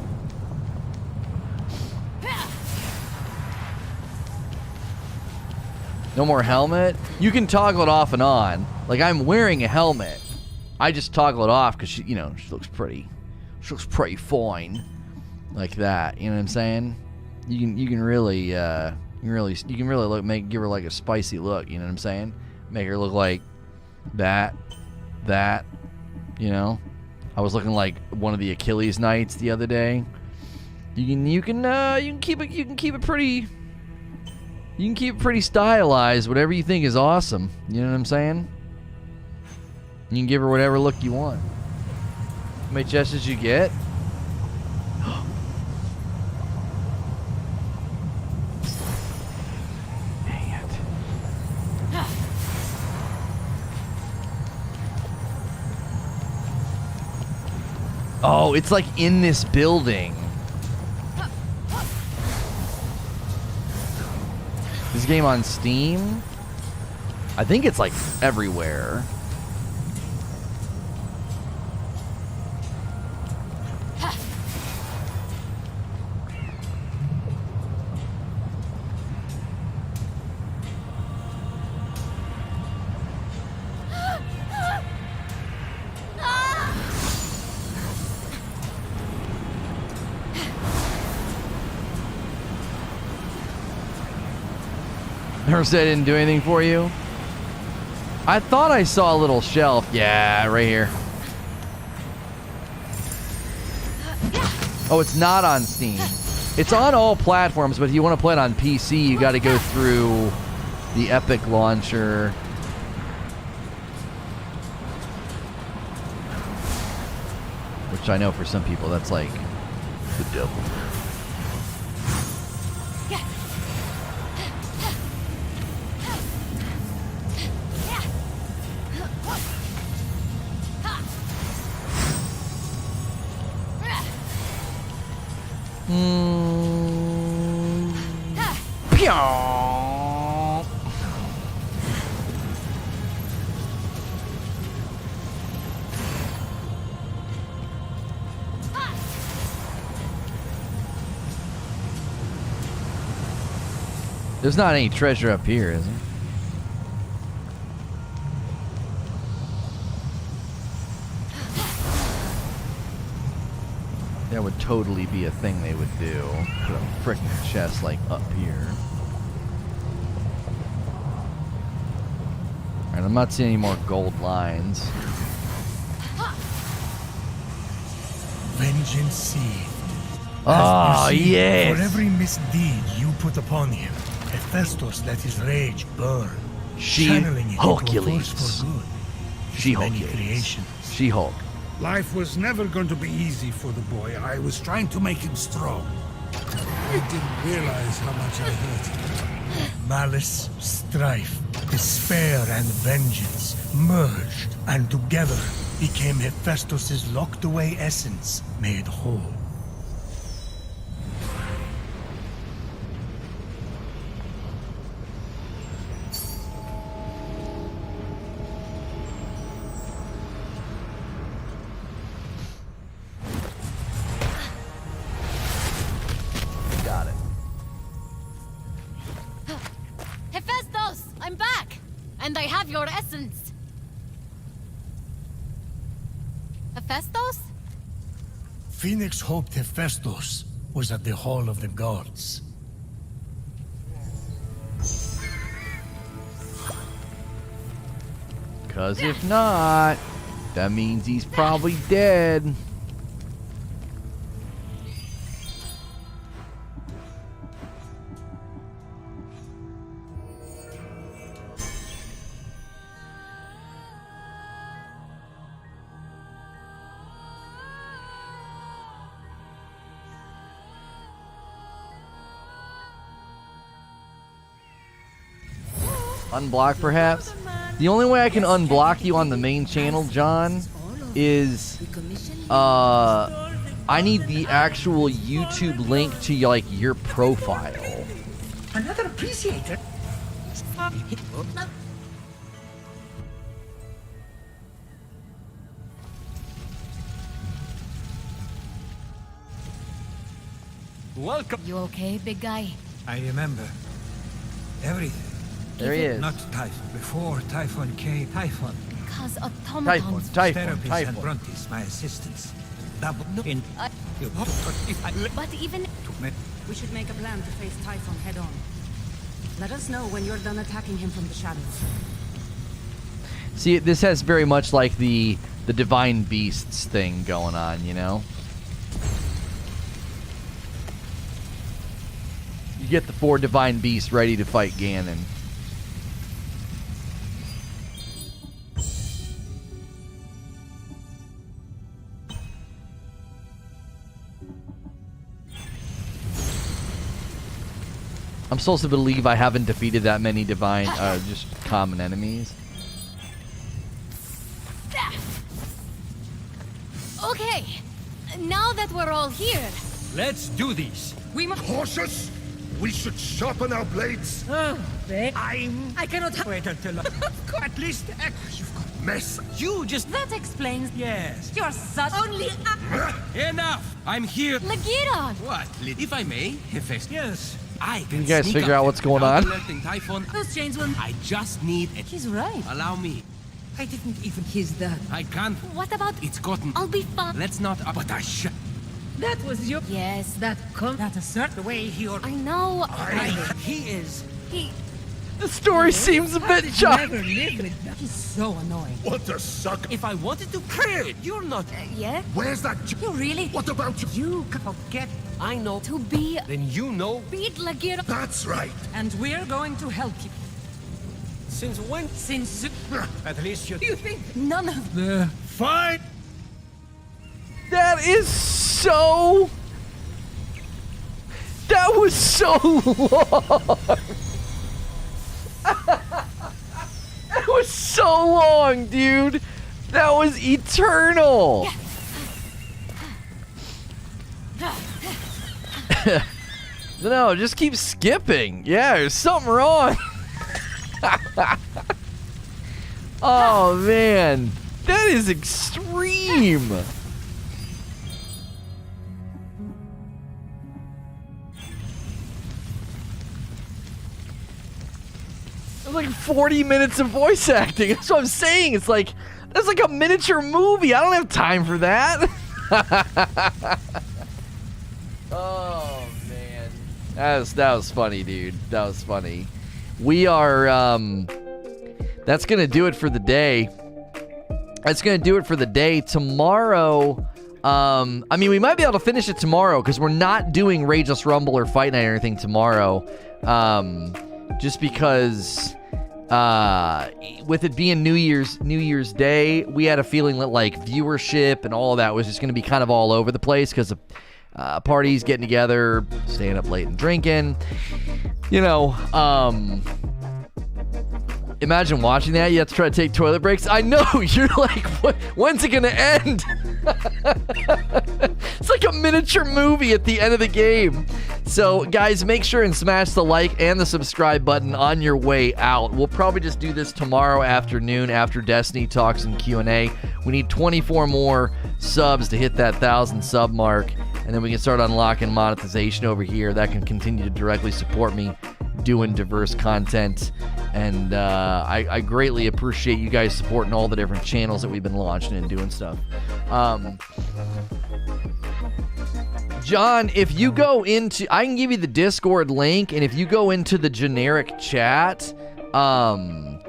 No more helmet? You can toggle it off and on. Like, I'm wearing a helmet. I just toggle it off because she, you know, she looks pretty. She looks pretty fine. Like that. You know what I'm saying? You can really you can really look, give her like a spicy look, you know what I'm saying? Make her look like that, you know? I was looking like one of the Achilles Knights the other day. You can keep it pretty stylized, whatever you think is awesome. You know what I'm saying? You can give her whatever look you want. How many chests did you get? Dang it. Oh, it's like in this building. This game on Steam? I think it's like everywhere. Never said I didn't do anything for you. I thought I saw a little shelf. Yeah, right here. Oh, it's not on Steam. It's on all platforms, but if you want to play it on PC, you got to go through the Epic launcher. Which I know for some people that's like the devil. There's not any treasure up here, is there? That would totally be a thing they would do. Put a frickin' chest like up here. Alright, I'm not seeing any more gold lines. Vengeance seed. Oh, yes! For every misdeed you put upon him, Haphaistos let his rage burn, channeling it into a force for good. She-Hulk. She-Hulk. Life was never going to be easy for the boy. I was trying to make him strong. I didn't realize how much I hurt him. Malice, strife, despair, and vengeance merged, and together became Hephaestus' locked-away essence made whole. Got it. Hephaestos, I'm back! And I have your essence. Hephaestos? Phoenix hoped Hephaestus was at the Hall of the Gods. Cause if not, that means he's probably dead. Unblock, perhaps? The only way I can unblock you on the main channel, John, is I need the actual YouTube link to like your profile. Another appreciator. Welcome. You okay, big guy? I remember everything. There he is. Not Typhon. Before Typhon came, Typhon. Because automatons... Typhon. And Brontes, my assistants. Double in. But even... We should make a plan to face Typhon head on. Let us know when you're done attacking him from the shadows. See, this has very much like the Divine Beasts thing going on, you know? You get the 4 Divine Beasts ready to fight Ganon. I'm supposed to believe I haven't defeated that many divine, just common enemies. Okay, now that we're all here... Let's do this. We must... Cautious! We should sharpen our blades. I cannot... Wait until at least you've got Mess. you just That explains... yes. You're such... Only... Enough. I'm here. Lagiron! What? If I may, Hephaestus. Yes. I Can you guys figure out what's going on? Typhon. Those chains will... I just need it. He's right. Allow me. I didn't even. He's that. I can't. What about... It's gotten. I'll be fine. Let's not. But I shall. That was your... Yes, That come... That assert... The way he or I know. he is. He... The story seems a bit choppy. Never live with that. He's so annoying. What a sucker. If I wanted to create, you're not. Yeah? Where's that? You really... What about you? You... Forget. I know. To be... Then you know. Beat Lagiron... That's right. And we're going to help you. Since when? Since... At least you. You think none of... The... Fine! That is so... That was so long. That was so long, dude. That was eternal. No, just keep skipping. Yeah, there's something wrong. Oh, man. That is extreme. like 40 minutes of voice acting. That's what I'm saying. It's like, that's like a miniature movie. I don't have time for that. Oh, man. That was funny, dude. That was funny. We are, that's going to do it for the day. Tomorrow, I mean, we might be able to finish it tomorrow because we're not doing Rageless Rumble or Fight Night or anything tomorrow. Just because, with it being New Year's Day, we had a feeling that, like, viewership and all of that was just going to be kind of all over the place because of parties, getting together, staying up late and drinking. You know, imagine watching that. You have to try to take toilet breaks. I know. You're like, when's it going to end? It's like a miniature movie at the end of the game. So, guys, make sure and smash the like and the subscribe button on your way out. We'll probably just do this tomorrow afternoon after Destiny Talks and Q&A. We need 24 more subs to hit that 1,000 sub mark, and then we can start unlocking monetization over here. That can continue to directly support me doing diverse content. And I greatly appreciate you guys supporting all the different channels that we've been launching and doing stuff. John, if you go into, I can give you the Discord link, and if you go into the generic chat, then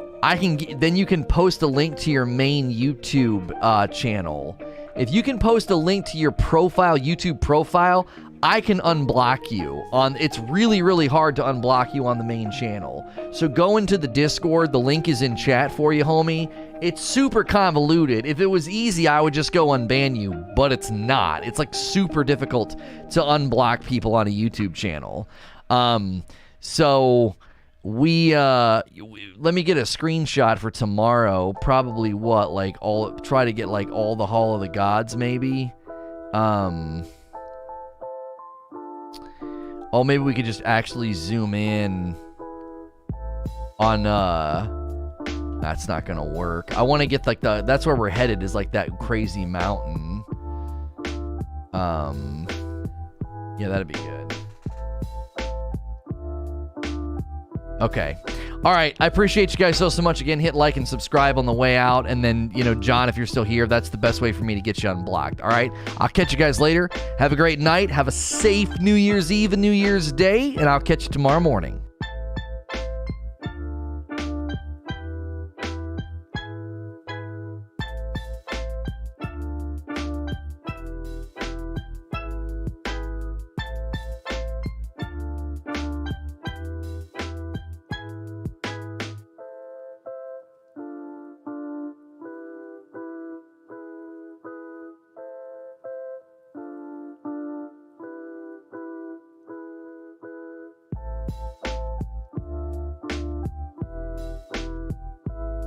you can post a link to your main YouTube channel. If you can post a link to your profile, YouTube profile, I can unblock you on. It's really, really hard to unblock you on the main channel. So go into the Discord. The link is in chat for you, homie. It's super convoluted. If it was easy, I would just go unban you, but it's not. It's like super difficult to unblock people on a YouTube channel. So we let me get a screenshot for tomorrow. Probably what, like try to get like all the Hall of the Gods, maybe. Oh, maybe we could just actually zoom in on, that's not gonna work. I want to get like that's where we're headed, is like that crazy mountain. Yeah, that'd be good. Okay. All right. I appreciate you guys so much. Again, hit like and subscribe on the way out. And then, you know, John, if you're still here, that's the best way for me to get you unblocked. All right. I'll catch you guys later. Have a great night. Have a safe New Year's Eve and New Year's Day. And I'll catch you tomorrow morning.